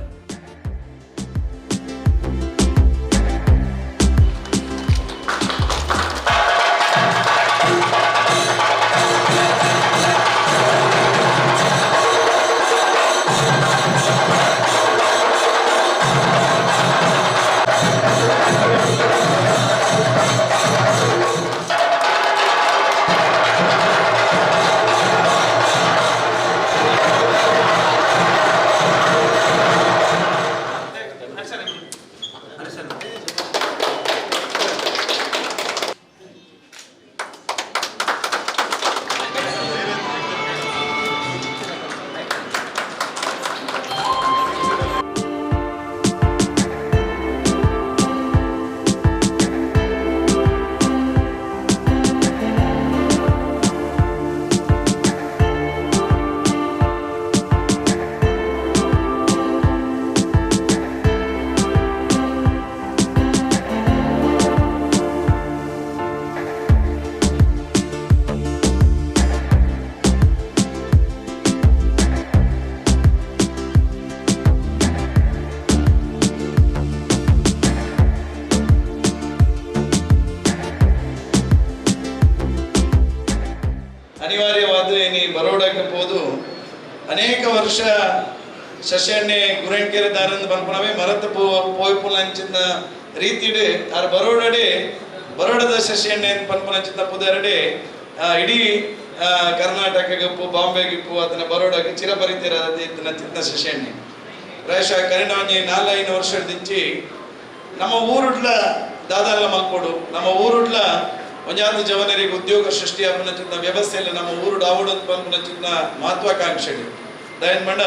ಅನಿವಾರ್ಯವಾದ ಬರೋಡಕ್ಕೆ ಹೋದು ಅನೇಕ ವರ್ಷ ಶಶೆಣ್ಣೆ ಗುರೆಂಕೆರೆ ದಾರಂದ ಬಂದ್ಪಣವೇ ಮರತ ಪೋಯ್ಪುಲಂಚಿನ ರೀತಿಡ್ ಆರ್ ಬರೋಡದ ಶಶೆಣ್ಣೆ ಪನ್ಪುಲಂಚಿನ ಪುದರಡೆ ಇಡೀ ಕರ್ನಾಟಕಗಪ್ಪು ಬಾಂಬೆಗಿಪ್ಪು ಅದನ್ನ ಬರೋಡಕ್ಕೆ ಚಿರಪರಿತಿರದ ಇದನ್ನ ಚಿತ್ತ ಶಶೆಣ್ಣೆ ಪ್ರಾಯಶಃ ಕರಿನಾಂಜಿ 4-5 ವರ್ಷದಿಂಚಿ ನಮ್ಮ ಊರುಡ್ಲ ದಾದಾಲ ಮಲ್ಕೊಡು ನಮ್ಮ ಊರುಡ್ಲ ಒಂಜಾತ ಜವನರಿಗೆ ಉದ್ಯೋಗ ಸೃಷ್ಟಿ ಆಪುನಂಚಿನ ವ್ಯವಸ್ಥೆಯಲ್ಲಿ ನಮ್ಮ ಊರು ಆವಡೋದು ಪನ್ಪುನಂಚಿನ ಮಹತ್ವಾಕಾಂಕ್ಷೆಗಳು ದಯನ್ ಮಂಡ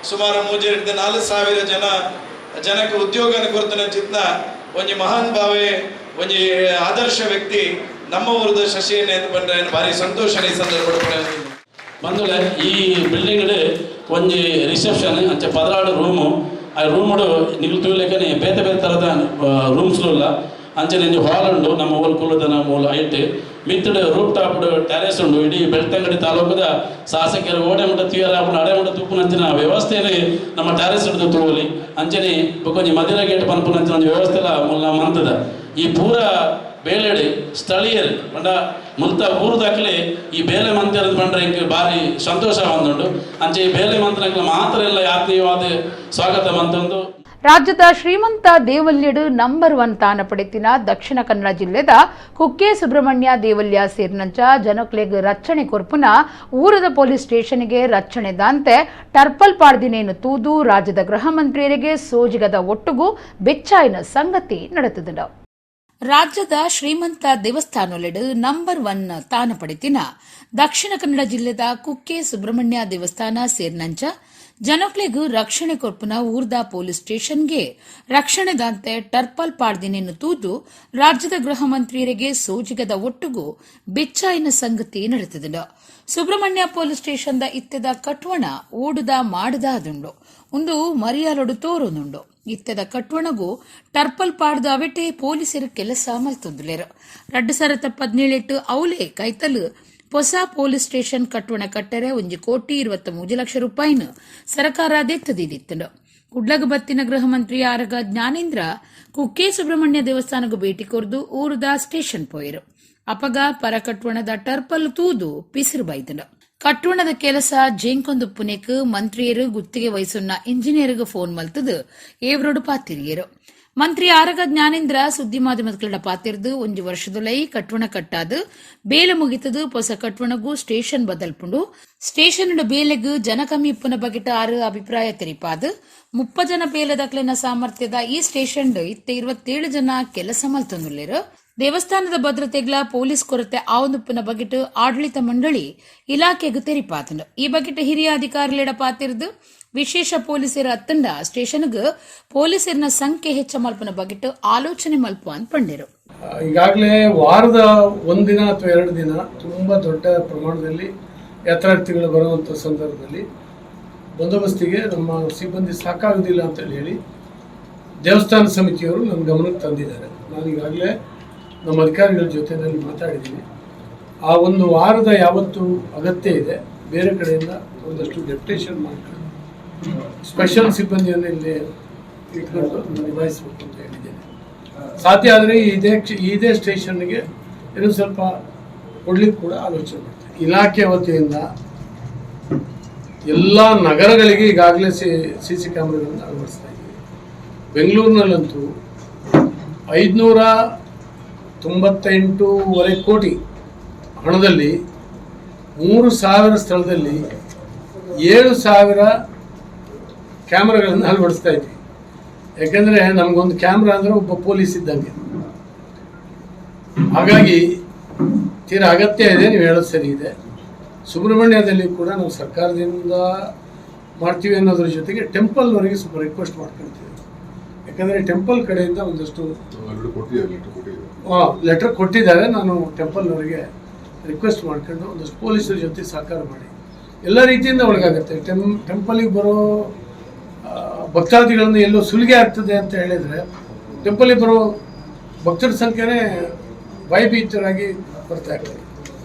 ಸುಮಾರು 3,000 ಜನಕ್ಕೆ ಉದ್ಯೋಗನ ಕೊರತನಂಚಿನ ಒಂಜಿ ಮಹಾನ್ ಭಾವೆ ಒಂಜಿ ಆದರ್ಶ ವ್ಯಕ್ತಿ ನಮ್ಮ ಊರದ ಶಶಿಯನ್ನೇ ಎಂದು ಬಂದ್ರೆ ಭಾರಿ ಸಂತೋಷ ಈ ಸಂದರ್ಭ
ಬಂದುಲ ಈ ಬಿಲ್ಡಿಂಗ್ ಒಂಜಿ ರಿಸೆಪ್ಷನ್ ಅಂಚೆ 16 ರೂಮು ಆ ರೂಮುಡು ನಿಲ್ ತೂಲೆಕನೆ ಬೇತೆ ಬೇತೆ ತರದ ರೂಮ್ಸ್ಲು ಇಲ್ಲ ಅಂಚನೆ ಹಾಲ್ ಉಂಡು ನಮ್ಮ ಊರು ಕುಲದ ಮೂಲ ಐಟ್ ಮಿತ್ತಡು ರೂಪ್ ಟಾಪ್ ಟೆರೆಸ್ ಉಂಡು ಇಡೀ ಬೆಳ್ತಂಗಡಿ ತಾಲೂಕದ ಶಾಸಕರು ಓಡೆ ಮುಟ್ಟ ತೀರ ಅಡೆ ಮುಟ್ಟ ತುಪ್ಪುನಂಚಿನ ವ್ಯವಸ್ಥೆಯಲ್ಲಿ ನಮ್ಮ ಟೆರೆಸ್ ಹಿಡಿದು ತುಳುವಲಿ ಅಂಚನೆ ಕೊಂಚ ಮದಿರ ಗೇಟ್ ಪನ್ಪುನಂಚಿನ ಒಂದು ವ್ಯವಸ್ಥೆ ಮುಲ್ಲ ಮಂತದ ಈ ಪೂರ ಬೇಳೆಡೆ ಸ್ಥಳೀಯರು ಬಂಡ ಮುಲ್ತ ಊರು ದಾಖಲೆ ಈ ಬೇಲೆ ಮಂತ್ರ ಬಂಡ್ರೆ ಇಂಗೆ ಭಾರಿ ಸಂತೋಷ ಬಂದುಂಡು ಅಂಚೆ ಈ ಬೇಲೆ ಮಂತ್ರ ಮಾತ್ರ ಎಲ್ಲ ಆತ್ಮೀಯವಾದ ಸ್ವಾಗತ ಬಂತೊಂದು.
ರಾಜ್ಯದ ಶ್ರೀಮಂತ ದೇವಲ್ಯಡು ನಂಬರ್ 1 ತಾನ ಪಡೆತಿನ ದಕ್ಷಿಣ ಕನ್ನಡ ಜಿಲ್ಲೆದ ಕುಕ್ಕೆ ಸುಬ್ರಹ್ಮಣ್ಯ ದೇವಲ್ಯ ಸೇರಿನಂಚ ಜನಕ್ಲೆಗ್ ರಕ್ಷಣೆ ಕೊರ್ಪುನ ಊರದ ಪೊಲೀಸ್ ಸ್ಟೇಷನ್ಗೆ ರಕ್ಷಣೆ ದಾಂತೆ ಟರ್ಪಲ್ ಪಾಡ್ದಿನೇನು ತೂದು ರಾಜ್ಯದ ಗೃಹ ಮಂತ್ರಿಯರಿಗೆ ಸೋಜಿಗದ ಒಟ್ಟುಗೂ ಬೆಚ್ಚಾಯಿನ ಸಂಗತಿ ನಡೆತದ. ರಾಜ್ಯದ ಶ್ರೀಮಂತ ದೇವಸ್ಥಾನಲೆಡು ನಂಬರ್ 1 ತಾನ ಪಡೆತಿನ ದಕ್ಷಿಣ ಕನ್ನಡ ಜಿಲ್ಲೆದ ಕುಕ್ಕೆ ಸುಬ್ರಹ್ಮಣ್ಯ ದೇವಸ್ಥಾನ ಸೇರಿನಂಚ ಜನಕ್ಲೆಗೂ ರಕ್ಷಣೆ ಕೊರ್ಪುನ ಊರ್ದ ಪೊಲೀಸ್ ಸ್ಟೇಷನ್ಗೆ ರಕ್ಷಣೆ ದಾಂತೆ ಟರ್ಪಲ್ ಪಾಡ್ದಿನೇನು ತೂದು ರಾಜ್ಯದ ಗೃಹ ಮಂತ್ರಿಯರಿಗೆ ಸೋಜಿಗದ ಒಟ್ಟುಗೂ ಬೆಚ್ಚಾಯಿನ ಸಂಗತಿ ನಡೆತದ. ಸುಬ್ರಹ್ಮಣ್ಯ ಪೊಲೀಸ್ ಸ್ಟೇಷನ್ದ ಇತ್ತೆದ ಕಟ್ವಣ ಓಡುದ ಮಾಡದ ಅದುಂಡು ಒಂದು ಮರಿಯಾಲೊಡು ತೋರೊಂದುಂಡು ಇತ್ತೆದ ಕಟ್ವಣಗೂ ಟರ್ಪಲ್ ಪಾಡ್ದ ಅವೆಟೆ ಪೊಲೀಸರು ಕೆಲಸ ಮಲ್ತೊಂದುಲೇರು 2017 ಅವಲೆ ಕೈತಲು ಹೊಸ ಪೊಲೀಸ್ ಸ್ಟೇಷನ್ ಕಟ್ಟುವಣ ಕಟ್ಟರೆ 1,23,00,000 ರೂಪಾಯಿನ ಸರ್ಕಾರ ದೆತ್ತದಿತ್ತು. ಕುಡ್ಲಗ ಬತ್ತಿನ ಗೃಹ ಮಂತ್ರಿ ಆರಗ ಜ್ಞಾನೇಂದ್ರ ಕುಕ್ಕೆ ಸುಬ್ರಹ್ಮಣ್ಯ ದೇವಸ್ಥಾನಗೂ ಭೇಟಿ ಕೊರ್ದು ಊರದ ಸ್ಟೇಷನ್ ಪೋಯರು ಅಪಗ ಪರ ಕಟ್ಟುವಣದ ಟರ್ಪಲ್ ತೂದು ಪಿಸಿರು ಬೈದನು. ಕಟ್ಟುವಣದ ಕೆಲಸ ಜೇಂಕೊಂದು ಪುನೆಕ್ ಮಂತ್ರಿಯರು ಗುತ್ತಿಗೆ ವಹಿಸುನ್ನ ಇಂಜಿನಿಯರ್ಗೆ ಫೋನ್ ಮಲ್ತದು ಏವ್ರೊಡು ಪಾತಿರಿಯರು ಮಂತ್ರಿ ಆರಗ ಜ್ಞಾನೇಂದ್ರ ಸುದ್ದಿ ಮಾಧ್ಯಮದ ಪಾತಿರ್ದು 1 ವರ್ಷದೊಳೈ ಕಟ್ವಣ ಕಟ್ಟಾದು ಬೇಲೆ ಮುಗಿತದು ಹೊಸ ಕಟ್ವಣಗೂ ಸ್ಟೇಷನ್ ಬದಲ್ಪುಂಡು ಸ್ಟೇಷನ್ ಬೇಲೆಗೂ ಜನ ಕಮ್ಮಿ ಇಪ್ಪನ ಬಗೆಟ 6 ಅಭಿಪ್ರಾಯ ತೆರಿಪಾದು 30 ಜನ ಬೇಲದಕ್ಲಿನ ಸಾಮರ್ಥ್ಯದ ಈ ಸ್ಟೇಷನ್ ಇತ್ತ 27 ಜನ ಕೆಲಸ ಮಲ್ತೊಂದುಲ್ಲೇರು ದೇವಸ್ಥಾನದ ಭದ್ರತೆಗ್ಲ ಪೊಲೀಸ್ ಕೊರತೆ ಆವೊಂದುಪ್ಪನ ಬಗೆಟ್ ಆಡಳಿತ ಮಂಡಳಿ ಇಲಾಖೆಗೂ ತೆರಿಪಾತಂಡು ಈ ಬಗೆಟ್ ಹಿರಿಯ ಅಧಿಕಾರಿಗಳ ಪಾತಿರ್ದು ವಿಶೇಷ ಪೊಲೀಸರ ಅತ್ತಂಡ ಸ್ಟೇಷನ್ಗೆ ಪೊಲೀಸರಿನ ಸಂಖ್ಯೆ ಹೆಚ್ಚ ಮಲ್ಪನ ಬಗೆಟ್ ಆಲೋಚನೆ ಮಲ್ಪ ಅಂತ ಪಂಡಿರು.
ಈಗಾಗಲೇ ವಾರದ 1 ದಿನ ಅಥವಾ 2 ದಿನ ತುಂಬಾ ದೊಡ್ಡ ಪ್ರಮಾಣದಲ್ಲಿ ಯಾತ್ರಾರ್ಥಿಗಳು ಬರುವಂಥ ಸಂದರ್ಭದಲ್ಲಿ ಬಂದೋಬಸ್ತಿಗೆ ನಮ್ಮ ಸಿಬ್ಬಂದಿ ಸಾಕಾಗುವುದಿಲ್ಲ ಅಂತ ಹೇಳಿ ದೇವಸ್ಥಾನ ಸಮಿತಿಯವರು ನನ್ನ ಗಮನಕ್ಕೆ ತಂದಿದ್ದಾರೆ. ನಾನು ಈಗಾಗಲೇ ನಮ್ಮ ಅಧಿಕಾರಿಗಳ ಜೊತೆಯಲ್ಲಿ ಮಾತಾಡಿದ್ದೀನಿ. ಆ ಒಂದು ವಾರದ ಯಾವತ್ತು ಅಗತ್ಯ ಇದೆ ಬೇರೆ ಕಡೆಯಿಂದ ಒಂದಷ್ಟು ಡೆಪ್ಯುಟೇಷನ್ ಮಾಡ್ಕೊಂಡು ಸ್ಪೆಷಲ್ ಸಿಬ್ಬಂದಿಯನ್ನು ಇಲ್ಲಿ ಇಟ್ಕೊಂಡು ನಿಭಾಯಿಸಬೇಕು ಅಂತ ಹೇಳಿದ್ದೇನೆ. ಸಾಧ್ಯ ಆದರೆ ಇದೇ ಸ್ಟೇಷನ್ಗೆ ಇನ್ನೂ ಸ್ವಲ್ಪ ಕೊಡ್ಲಿಕ್ಕೆ ಕೂಡ ಆಲೋಚನೆ ಮಾಡ್ತೀನಿ. ಇಲಾಖೆ ವತಿಯಿಂದ ಎಲ್ಲ ನಗರಗಳಿಗೆ ಈಗಾಗಲೇ ಸಿ ಸಿ ಕ್ಯಾಮ್ರಾಗಳನ್ನು ಅಳವಡಿಸ್ತಾ ಇದ್ದೀವಿ. ಬೆಂಗಳೂರಿನಲ್ಲಂತೂ 598.5 ಕೋಟಿ ಹಣದಲ್ಲಿ 3,000 ಸ್ಥಳದಲ್ಲಿ 7,000 ಕ್ಯಾಮ್ರಾಗಳನ್ನು ಅಳವಡಿಸ್ತಾ ಇದ್ವಿ. ಯಾಕೆಂದರೆ ನಮಗೊಂದು ಕ್ಯಾಮ್ರಾ ಅಂದರೆ ಒಬ್ಬ ಪೊಲೀಸ್ ಇದ್ದಂಗೆ. ಹಾಗಾಗಿ ತೀರಾ ಅಗತ್ಯ ಇದೆ, ನೀವು ಹೇಳೋದು ಸರಿ ಇದೆ. ಸುಬ್ರಹ್ಮಣ್ಯದಲ್ಲಿ ಕೂಡ ನಾವು ಸರ್ಕಾರದಿಂದ ಮಾಡ್ತೀವಿ ಅನ್ನೋದ್ರ ಜೊತೆಗೆ ಟೆಂಪಲ್ವರೆಗೆ ಸ್ವಲ್ಪ ರಿಕ್ವೆಸ್ಟ್ ಮಾಡ್ಕೊಳ್ತೀವಿ. ಯಾಕಂದರೆ ಟೆಂಪಲ್ ಕಡೆಯಿಂದ ಒಂದಷ್ಟು ಲೆಟರ್ ಕೊಟ್ಟಿದ್ದಾರೆ. ನಾನು ಟೆಂಪಲ್ವರೆಗೆ ರಿಕ್ವೆಸ್ಟ್ ಮಾಡ್ಕೊಂಡು ಒಂದಷ್ಟು ಪೊಲೀಸರ ಜೊತೆ ಸಹಕಾರ ಮಾಡಿ ಎಲ್ಲ ರೀತಿಯಿಂದ ಒಳಗಾಗುತ್ತೆ. ಟೆಂಪಲಿಗೆ ಬರೋ ಭಕ್ತಾದಿಗಳನ್ನು ಎಲ್ಲೋ ಸುಲಿಗೆ ಆಗ್ತದೆ ಅಂತ ಹೇಳಿದರೆ ಟೆಂಪಲಿಗೆ ಬರೋ ಭಕ್ತರ ಸಂಖ್ಯೆನೇ ಭಯಭೀತರಾಗಿ ಬರ್ತಾ ಇರ್ತಾರೆ.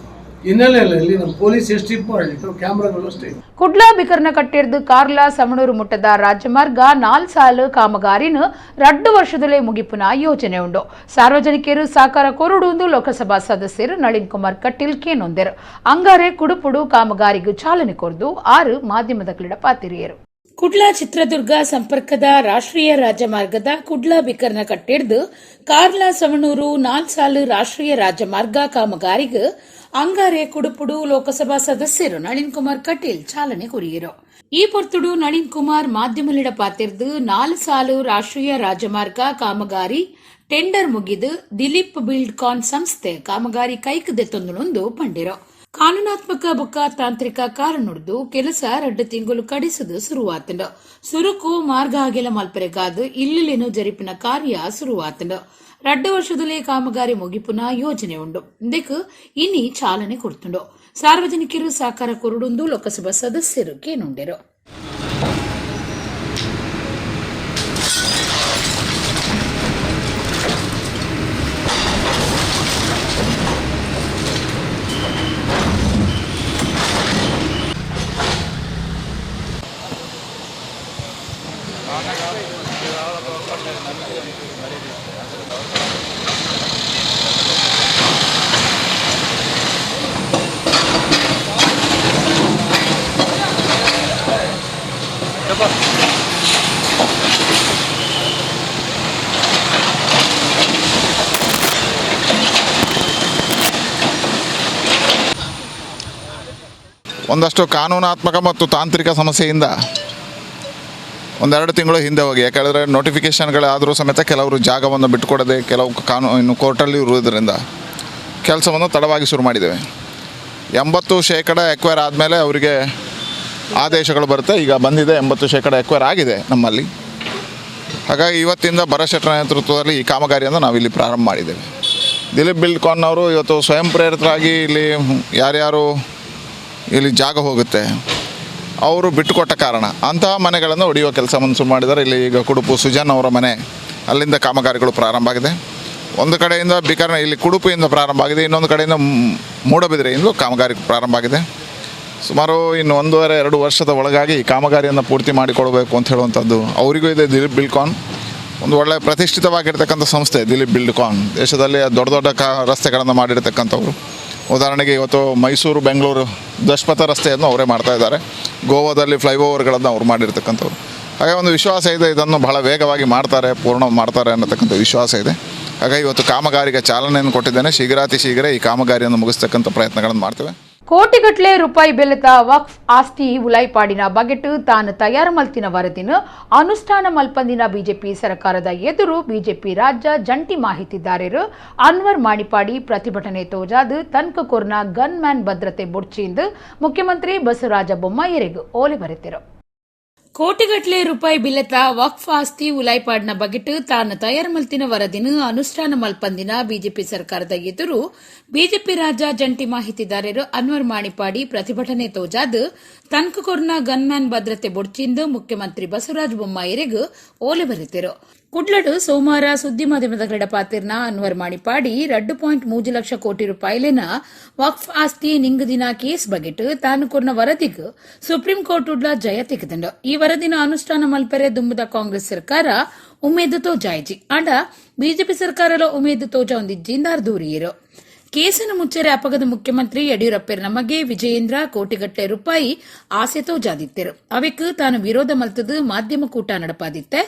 ಹಿನ್ನೆಲೆಯಲ್ಲಿ ನಮ್ಮ ಪೊಲೀಸ್ ಎಷ್ಟು ಇಂಪಾರ್ಟೆಂಟ್, ಕ್ಯಾಮ್ರಾಗಳು ಅಷ್ಟೇ.
ಕುಡ್ಲಾ ಬಿಕರ್ನ ಕಟ್ಟಿರ್ದು ಕಾರ್ಲಾ ಸಮಣೂರು ಮುಟ್ಟದ ರಾಜಮಾರ್ಗ 4 ಸಾಲು ಕಾಮಗಾರಿನ 2 ವರ್ಷದಲ್ಲೇ ಮುಗಿಪುನ ಯೋಜನೆ ಉಂಡು. ಸಾರ್ವಜನಿಕರು ಸಹಕಾರ ಕೊರಡುಂದು ಲೋಕಸಭಾ ಸದಸ್ಯರು ನಳಿನ್ ಕುಮಾರ್ ಕಟೀಲ್ ಕೇನೊಂದರು. ಅಂಗಾರೆ ಕುಡುಪುಡು ಕಾಮಗಾರಿಗೂ ಚಾಲನೆ ಕೊರದು 6 ಮಾಧ್ಯಮದ ಕ್ರೀಡಾ ಪಾತಿರಿಯರು. ಕುಡ್ಲಾ ಚಿತ್ರದುರ್ಗ ಸಂಪರ್ಕದ ರಾಷ್ಟ್ರೀಯ ರಾಜಮಾರ್ಗದ ಕುಡ್ಲಾ ಬಿಕರ್ನ ಕಟ್ಟಿಡ್ದು ಕಾರ್ಲಾ ಸಮಣೂರು 4 ಸಾಲು ರಾಷ್ಟ್ರೀಯ ರಾಜಮಾರ್ಗ ಕಾಮಗಾರಿಗೆ ಅಂಗಾರೆ ಕುಡುಪುಡು ಲೋಕಸಭಾ ಸದಸ್ಯರು ನಳಿನ್ ಕುಮಾರ್ ಕಟೀಲ್ ಚಾಲನೆ ಕೊರಿಯರು. ಈ ಪೊರ್ತುಡು ನಳಿನ್ ಕುಮಾರ್ ಮಾಧ್ಯಮಲಿಡ ಪಾತಿರ್ದು 4 ಸಾಲು ರಾಷ್ಟ್ರೀಯ ರಾಜಮಾರ್ಗ ಕಾಮಗಾರಿ ಟೆಂಡರ್ ಮುಗಿದು ದಿಲೀಪ್ ಬಿಲ್ಡ್ಕಾನ್ ಸಂಸ್ಥೆ ಕಾಮಗಾರಿ ಕೈಕದೆತ್ತೊಂದು ಪಂಡಿರು. ಕಾನೂನಾತ್ಮಕ ಬೊಕ್ಕ ತಾಂತ್ರಿಕ ಕಾರಣುಡ್ದು ಕೆಲಸ 2 ತಿಂಗಳು ಕಡಿಸದು ಶುರುವಾತಂಡು. ಸುರುಕು ಮಾರ್ಗ ಆಗಿಲ ಮಲ್ಪರೆಗಾದು ಇಲ್ಲಿಲೇನು ಜರಿಪಿನ ಕಾರ್ಯ ಶುರುವಾತಂಡು. 2 ವರ್ಷದಲ್ಲೇ ಕಾಮಗಾರಿ ಮುಗಿಪುನ ಯೋಜನೆ ಉಂಡು. ಇದಕ್ಕೆ ಇನಿ ಚಾಲನೆ ಕೊಡ್ತುಂಡು. ಸಾರ್ವಜನಿಕರು ಸಹಕಾರ ಕೊರಡುಂದು ಲೋಕಸಭಾ ಸದಸ್ಯರು ಕೇನುಂಡೆರು.
ಒಂದಷ್ಟು ಕಾನೂನಾತ್ಮಕ ಮತ್ತು ತಾಂತ್ರಿಕ ಸಮಸ್ಯೆಯಿಂದ 1-2 ತಿಂಗಳು ಹಿಂದೆ ಹೋಗಿ, ಯಾಕಂದರೆ ನೋಟಿಫಿಕೇಷನ್ಗಳಾದರೂ ಸಮೇತ ಕೆಲವರು ಜಾಗವನ್ನು ಬಿಟ್ಟುಕೊಡದೆ ಕೆಲವು ಕಾನೂನು ಕೋರ್ಟಲ್ಲಿ ಇರುವುದರಿಂದ ಕೆಲಸವನ್ನು ತಡವಾಗಿ ಶುರು ಮಾಡಿದ್ದೇವೆ. 80% ಎಕ್ವೈರ್ ಆದಮೇಲೆ ಅವರಿಗೆ ಆದೇಶಗಳು ಬರುತ್ತೆ. ಈಗ ಬಂದಿದೆ, 80% ಎಕ್ವೈರ್ ಆಗಿದೆ ನಮ್ಮಲ್ಲಿ. ಹಾಗಾಗಿ ಇವತ್ತಿಂದ ಭರಶೆಟ್ಟರ ನೇತೃತ್ವದಲ್ಲಿ ಈ ಕಾಮಗಾರಿಯನ್ನು ನಾವಿಲ್ಲಿ ಪ್ರಾರಂಭ ಮಾಡಿದ್ದೇವೆ. ದಿಲೀಪ್ ಬಿಲ್ಡ್ಕಾನ್ ಅವರು ಇವತ್ತು ಸ್ವಯಂ ಪ್ರೇರಿತರಾಗಿ ಇಲ್ಲಿ ಯಾರ್ಯಾರು ಇಲ್ಲಿ ಜಾಗ ಹೋಗುತ್ತೆ ಅವರು ಬಿಟ್ಟುಕೊಟ್ಟ ಕಾರಣ ಅಂತಹ ಮನೆಗಳನ್ನು ಹೊಡೆಯುವ ಕೆಲಸವನ್ನು ಶುರು ಮಾಡಿದ್ದಾರೆ. ಇಲ್ಲಿ ಈಗ ಕುಡುಪು ಸುಜನ್ ಅವರ ಮನೆ, ಅಲ್ಲಿಂದ ಕಾಮಗಾರಿಗಳು ಪ್ರಾರಂಭ ಆಗಿದೆ. ಒಂದು ಕಡೆಯಿಂದ ಬಿಕರ್ನ ಇಲ್ಲಿ ಕುಡುಪಿಯಿಂದ ಪ್ರಾರಂಭ ಆಗಿದೆ, ಇನ್ನೊಂದು ಕಡೆಯಿಂದ ಮೂಡಬಿದ್ರೆಯಿಂದ ಕಾಮಗಾರಿ ಪ್ರಾರಂಭ ಆಗಿದೆ. ಸುಮಾರು ಇನ್ನು 1.5-2 ವರ್ಷದ ಒಳಗಾಗಿ ಈ ಕಾಮಗಾರಿಯನ್ನು ಪೂರ್ತಿ ಮಾಡಿಕೊಡಬೇಕು ಅಂತ ಹೇಳುವಂಥದ್ದು ಅವರಿಗೂ ಇದೆ. ದಿಲೀಪ್ ಬಿಲ್ಡ್ಕಾನ್ ಒಂದು ಒಳ್ಳೆಯ ಪ್ರತಿಷ್ಠಿತವಾಗಿರ್ತಕ್ಕಂಥ ಸಂಸ್ಥೆ. ದಿಲೀಪ್ ಬಿಲ್ಡ್ಕಾನ್ ದೇಶದಲ್ಲಿ ದೊಡ್ಡ ದೊಡ್ಡ ರಸ್ತೆಗಳನ್ನು ಮಾಡಿರ್ತಕ್ಕಂಥವ್ರು. ಉದಾಹರಣೆಗೆ ಇವತ್ತು ಮೈಸೂರು ಬೆಂಗಳೂರು ದಶಪಥ ರಸ್ತೆಯನ್ನು ಅವರೇ ಮಾಡ್ತಾಯಿದ್ದಾರೆ. ಗೋವಾದಲ್ಲಿ ಫ್ಲೈಓವರ್ಗಳನ್ನು ಅವ್ರು ಮಾಡಿರ್ತಕ್ಕಂಥವ್ರು. ಹಾಗೆ ಒಂದು ವಿಶ್ವಾಸ ಇದೆ, ಇದನ್ನು ಬಹಳ ವೇಗವಾಗಿ ಪೂರ್ಣ ಮಾಡ್ತಾರೆ ಅನ್ನತಕ್ಕಂಥ ವಿಶ್ವಾಸ ಇದೆ. ಹಾಗಾಗಿ ಇವತ್ತು ಕಾಮಗಾರಿಗೆ ಚಾಲನೆಯನ್ನು ಕೊಟ್ಟಿದ್ದೇನೆ. ಶೀಘ್ರಾತಿ ಶೀಘ್ರ ಈ ಕಾಮಗಾರಿಯನ್ನು ಮುಗಿಸ್ತಕ್ಕಂಥ ಪ್ರಯತ್ನಗಳನ್ನು ಮಾಡ್ತೇವೆ.
ಕೋಟಿಗಟ್ಟಲೆ ರೂಪಾಯಿ ಬೆಲೆತ ವಕ್ಫ್ ಆಸ್ತಿ ಉಲೈಪಾಡಿನ ಬಗೆಟ್ ತಾನು ತಯಾರು ಮಲ್ತಿನ ವರದಿನ ಅನುಷ್ಠಾನ ಮಲ್ಪಂದಿನ ಬಿಜೆಪಿ ಸರ್ಕಾರದ ಎದುರು ಬಿಜೆಪಿ ರಾಜ್ಯ ಜಂಟಿ ಮಾಹಿತಿದಾರರು ಅನ್ವರ್ ಮಾಣಿಪಾಡಿ ಪ್ರತಿಭಟನೆ ತೋಜಾದು ತನಕ ಕೊರ್ನ ಗನ್ ಮ್ಯಾನ್ ಭದ್ರತೆ ಬುಡ್ಚಿಂದು ಮುಖ್ಯಮಂತ್ರಿ ಬಸವರಾಜ ಬೊಮ್ಮಾಯಿರಿಗೆ ಓಲೆ ಬರೆತಿರು. ಕೋಟಿಗಟ್ಟಲೆ ರೂಪಾಯಿ ಬಿಲ್ಲತ ವಕ್ಫ್ ಆಸ್ತಿ ಉಲೈಪಾಡ್ನ ಬಗೆಟ್ ತಾನು ತಯಾರು ಮಲ್ತಿನ ವರದಿನ ಅನುಷ್ಠಾನ ಮಲ್ಪಂದಿನ ಬಿಜೆಪಿ ಸರ್ಕಾರದ ಎದುರು ಬಿಜೆಪಿ ರಾಜ್ಯ ಜಂಟಿ ಮಾಹಿತಿದಾರರು ಅನ್ವರ್ ಮಾಣಿಪಾಡಿ ಪ್ರತಿಭಟನೆ ತೋಜಾದು ತನಕ ಕೊರ್ನ ಗನ್ ಮ್ಯಾನ್ ಭದ್ರತೆ ಬೊಡ್ಚಿಂದು ಮುಖ್ಯಮಂತ್ರಿ ಬಸವರಾಜ ಬೊಮ್ಮಾಯಿರಿಗೆ ಓಲೆ ಬರೆತಿರು. ಕುಡ್ಲಡು ಸೋಮವಾರ ಸುದ್ದಿ ಮಾಧ್ಯಮದ ಪಾತಿರ್ನ ಅನ್ವರ್ ಮಾಣಿಪಾಡಿ 2.3 ಲಕ್ಷ ಕೋಟಿ ರೂಪಾಯಿಲಿನ ವಕ್ಫ್ ಆಸ್ತಿ ನಿಂಗದಿನ ಕೇಸ್ ಬಗೆಟ್ ತಾನು ಕೊರ್ನ ವರದಿಗೆ ಸುಪ್ರೀಂ ಕೋರ್ಟ್ ಉಡ್ಲ ಜಯ ತೆಗೆದಂಡು. ಈ ವರದಿನ ಅನುಷ್ಠಾನ ಮಲ್ಪರೆ ದುಂಬದ ಕಾಂಗ್ರೆಸ್ ಸರ್ಕಾರ ಉಮೇದು ತೋಜಾಯ್ಜಿ ಅಂಡ ಬಿಜೆಪಿ ಸರ್ಕಾರಲ ಉಮೇದು ತೋಜಾ ಒಂದಿಜ್ಜಿಂದಾರ್ ದೂರಿಯರು. ಕೇಸಿನ ಮುಚ್ಚರೆ ಅಪಗದ ಮುಖ್ಯಮಂತ್ರಿ ಯಡಿಯೂರಪ್ಪರ ನಮಗೆ ವಿಜಯೇಂದ್ರ ಕೋಟಿಗಟ್ಟಲೆ ರೂಪಾಯಿ ಆಸೆ ತೋಜಾದಿತ್ತರು. ಅವಕ್ಕೆ ತಾನು ವಿರೋಧ ಮಲ್ತದು ಮಾಧ್ಯಮ ಕೂಟ ನಡಪಾದಿತ್ತೆ.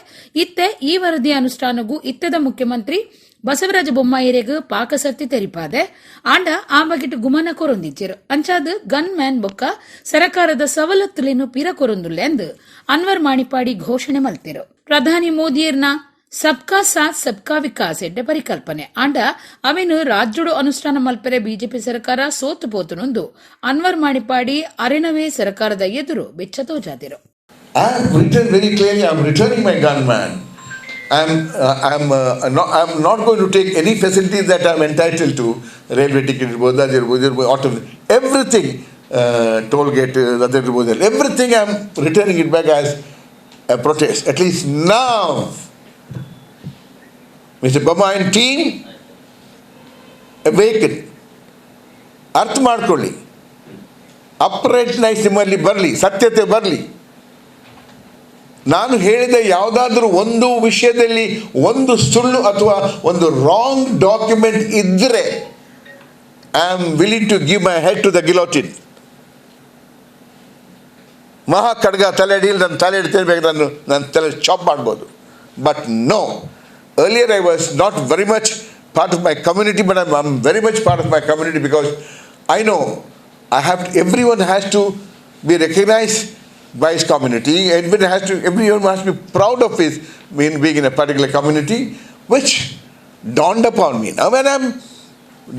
ಇತ್ತೆ ಈ ವರದಿ ಅನುಷ್ಠಾನಗೂ ಇತ್ತದ ಮುಖ್ಯಮಂತ್ರಿ ಬಸವರಾಜ ಬೊಮ್ಮಾಯಿರೆಗೆ ಪಾಕಸರ್ತಿ ತೆರಿಪಾದೆ ಆಂಡ ಆ ಬಗೆಟ್ ಗುಮನ ಕೊರೊಂದಿಚ್ಚರು. ಅಂಚಾದ ಗನ್ ಮ್ಯಾನ್ ಬೊಕ್ಕ ಸರ್ಕಾರದ ಸವಲತ್ತುಲೇನು ಪಿರ ಕೊರೊಂದುಲ್ಲೆಂದು ಅನ್ವರ್ ಮಾಣಿಪಾಡಿ ಘೋಷಣೆ ಮಲ್ತಿರು. ಪ್ರಧಾನಿ ಮೋದಿಯರ್ನ ಸಬ್ಕಾ ಸಾಥ್ ಸಬ್ಕಾ ವಿಕಾಸ್ ಎಡ್ಡೆ ಪರಿಕಲ್ಪನೆ ಆಂಡ ಅವೇನು ರಾಜ್ಯಡು ಅನುಷ್ಠಾನ ಮಲ್ಪರೆ ಬಿಜೆಪಿ ಸರ್ಕಾರ ಸೋತು ಪೋತುನೊಂದು ಅನ್ವರ್ ಮಾಣಿಪಾಡಿ ಅರೆನವೇ ಸರ್ಕಾರದ ಎದುರು ಬೆಚ್ಚ ತೋಜಾದಿರು.
I'm not going to take any facilities that I'm entitled to. Railway ticket, everything, toll gate, everything I'm returning it back as a protest. At least now, Mr. Bama and team, awaken. ಅರ್ಥ ಮಾಡ್ಕೊಳ್ಳಿ, ಅಪ್ರೈಟ್ನೆಸ್ ನಿಮ್ಮಲ್ಲಿ ಬರಲಿ, ಸತ್ಯತೆ ಬರಲಿ. ನಾನು ಹೇಳಿದ ಯಾವುದಾದ್ರೂ ಒಂದು ವಿಷಯದಲ್ಲಿ ಒಂದು ಸುಳ್ಳು ಅಥವಾ ಒಂದು ರಾಂಗ್ ಡಾಕ್ಯುಮೆಂಟ್ ಇದ್ದರೆ I am willing to give my head to the guillotine. ಮಹಾ ಖಡ್ಗ ತಲೆ ಅಡಿಯಲ್ಲಿ ನನ್ನ ತಲೆ ಇಡ್ತಿರ್ಬೇಕು, ನನ್ನ ತಲೆ ಚಾಪ್ ಮಾಡ್ಬೋದು. But no, earlier I was not very much part of my community, but I'm very much part of my community because I know everyone has to be recognized by his community. Everyone has to be proud of his being in a particular community, which dawned upon me. Now when I'm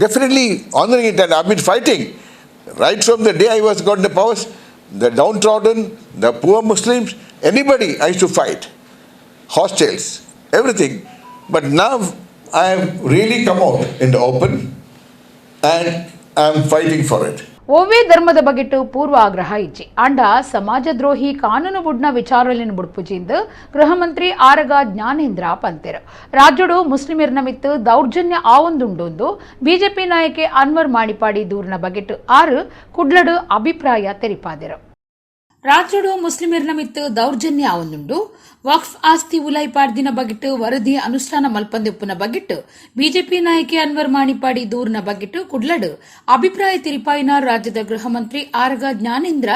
definitely honoring it, and I've been fighting right from the day I got the powers, the downtrodden, the poor Muslims, anybody I used to fight, hostels, everything. But now I have really come out in the open and I am fighting for it.
ಓವೇ ಧರ್ಮದ ಬಗೆಟ್ಟು ಪೂರ್ವಾಗ್ರಹ ಇಜ್ಜಿ ಅಂಡ ಸಮಾಜದ್ರೋಹಿ ಕಾನೂನು ಬುಡ್ನ ವಿಚಾರಲಿನ ಬುಡ್ಪುಜಿಂದು ಗೃಹ ಮಂತ್ರಿ ಆರಗ ಜ್ಞಾನೇಂದ್ರ ಪಂತೆರು. ರಾಜ್ಯಡು ಮುಸ್ಲಿಮರ ಮಿತ್ತು ದೌರ್ಜನ್ಯ ಆವೊಂದುಂಡೊಂದು BJP ನಾಯಕಿ ಅನ್ವರ್ ಮಾಣಿಪಾಡಿ ದೂರಿನ ಬಗೆಟ್ಟು ಆರು ಕುಡ್ಲಡು ಅಭಿಪ್ರಾಯ ತೆರಿಪಾದರು. ರಾಜ್ಯಡು ಮುಸ್ಲಿಮರ ಮಿತ್ತು ದೌರ್ಜನ್ಯ ಆವೊಂದುಂಡು ವಕ್ಫ್ ಆಸ್ತಿ ಉಲೈಪಾಡ್ದಿನ ಬಗೆಟ್ಟು ವರದಿ ಅನುಷ್ಠಾನ ಮಲ್ಪಂದೆಪ್ಪುನ ಬಗೆಟ್ಟು ಬಿಜೆಪಿ ನಾಯಕಿ ಅನ್ವರ್ ಮಾಣಿಪಾಡಿ ದೂರಿನ ಬಗೆಟ್ಟು ಕುಡ್ಲಡು ಅಭಿಪ್ರಾಯ ತಿರಿಪಾಯಿನ ರಾಜ್ಯದ ಗೃಹ ಮಂತ್ರಿ ಆರಗ ಜ್ಞಾನೇಂದ್ರ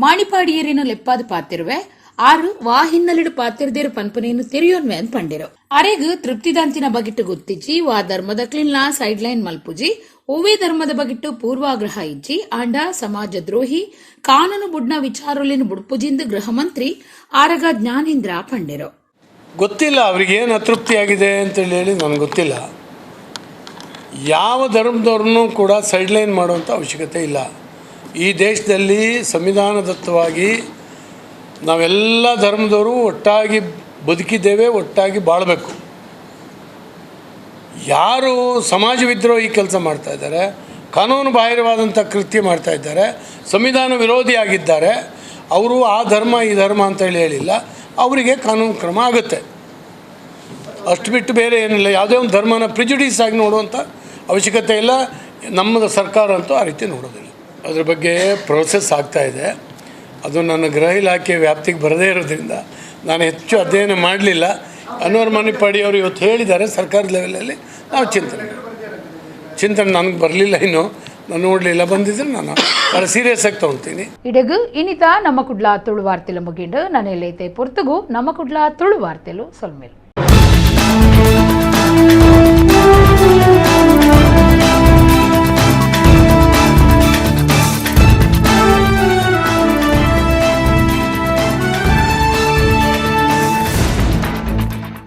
ಮಾಣಿಪಾಡಿಯರಿನ ಲೆಪ್ಪಾದ ಪಾತಿರುವೆ ಆರು ವಾಹಿನ್ನಲಿಡು ಪಾತಿರ್ದೇರು ಪನ್ಪನೇನು ತೆರೆಯೋನ್ವೆ ಅಂತ ಪಂಡಿರು. ಅರೆಗು ತೃಪ್ತಿದಾಂತಿನ ಬಗೆಟ್ಟು ಗುತ್ತಿಜ್ಜಿ ವಾ ಧರ್ಮದ ಕ್ಲಿನ್ಲಾ ಸೈಡ್ ಲೈನ್ ಮಲ್ಪುಜಿ ಓವೇ ಧರ್ಮದ ಬಗೆಟ್ಟು ಪೂರ್ವಾಗ್ರಹ ಇಜ್ಜಿ ಆಂಡ ಸಮಾಜ ದ್ರೋಹಿ ಕಾನೂನು ಬುಡ್ನ ವಿಚಾರಲಿನ ಬುಡ್ಪುಜಿಂದು ಗೃಹ ಮಂತ್ರಿ ಆರಗ ಜ್ಞಾನೇಂದ್ರ ಪಂಡಿರು.
ಗೊತ್ತಿಲ್ಲ ಅವ್ರಿಗೆ ಏನು ಅತೃಪ್ತಿಯಾಗಿದೆ ಅಂತೇಳಿ ಹೇಳಿ ನನಗೆ ಗೊತ್ತಿಲ್ಲ. ಯಾವ ಧರ್ಮದವ್ರನ್ನೂ ಕೂಡ ಸೈಡ್ ಲೈನ್ ಮಾಡುವಂಥ ಅವಶ್ಯಕತೆ ಇಲ್ಲ. ಈ ದೇಶದಲ್ಲಿ ಸಂವಿಧಾನದತ್ತವಾಗಿ ನಾವೆಲ್ಲ ಧರ್ಮದವರು ಒಟ್ಟಾಗಿ ಬದುಕಿದ್ದೇವೆ, ಒಟ್ಟಾಗಿ ಬಾಳಬೇಕು. ಯಾರು ಸಮಾಜ ವಿದ್ರೋಹಿ ಕೆಲಸ ಮಾಡ್ತಾ ಇದ್ದಾರೆ, ಕಾನೂನು ಬಾಹಿರವಾದಂಥ ಕೃತ್ಯ ಮಾಡ್ತಾ ಇದ್ದಾರೆ, ಸಂವಿಧಾನ ವಿರೋಧಿಯಾಗಿದ್ದಾರೆ, ಅವರು ಆ ಧರ್ಮ ಈ ಧರ್ಮ ಅಂತೇಳಿ ಹೇಳಿಲ್ಲ, ಅವರಿಗೆ ಕಾನೂನು ಕ್ರಮ ಆಗುತ್ತೆ. ಅಷ್ಟು ಬಿಟ್ಟು ಬೇರೆ ಏನಿಲ್ಲ. ಯಾವುದೇ ಒಂದು ಧರ್ಮನ ಪ್ರಿಜುಡೀಸ್ ಆಗಿ ನೋಡುವಂಥ ಅವಶ್ಯಕತೆ ಇಲ್ಲ. ನಮ್ಮದು ಸರ್ಕಾರ ಅಂತೂ ಆ ರೀತಿ ನೋಡೋದಿಲ್ಲ. ಅದ್ರ ಬಗ್ಗೆ ಪ್ರೋಸೆಸ್ ಆಗ್ತಾಯಿದೆ. ಅದು ನನ್ನ ಗೃಹ ಇಲಾಖೆ ವ್ಯಾಪ್ತಿಗೆ ಬರದೇ ಇರೋದ್ರಿಂದ ನಾನು ಹೆಚ್ಚು ಅಧ್ಯಯನ ಮಾಡಲಿಲ್ಲ. ಅನ್ವರ್ ಮಾಣಿಪಾಡಿ ಅವರು ಇವತ್ತು ಹೇಳಿದ್ದಾರೆ ಸರ್ಕಾರದ ಲೆವೆಲಲ್ಲಿ ನಾವು ಚಿಂತನೆ ನನಗೆ ಬರಲಿಲ್ಲ. ಇನ್ನು ನಾನು ನೋಡಲಿಲ್ಲ, ಬಂದಿದ್ರೆ ನಾನು ಭಾಳ ಸೀರಿಯಸ್ ಆಗಿ ತೊಗೊಳ್ತೀನಿ.
ಇಡಗು ಇನಿತ ನಮ್ಮ ಕುಡ್ಲ ತುಳು ವಾರ್ತೆಲು ಮುಗಿಂಡು ನಾನು ಎಲ್ಲೈತೆ ಪೊರ್ತುಗು ನಮ್ಮ ಕುಡ್ಲ ತುಳು ವಾರ್ತೆಲು ಸೊಲ್ಮೇಲು.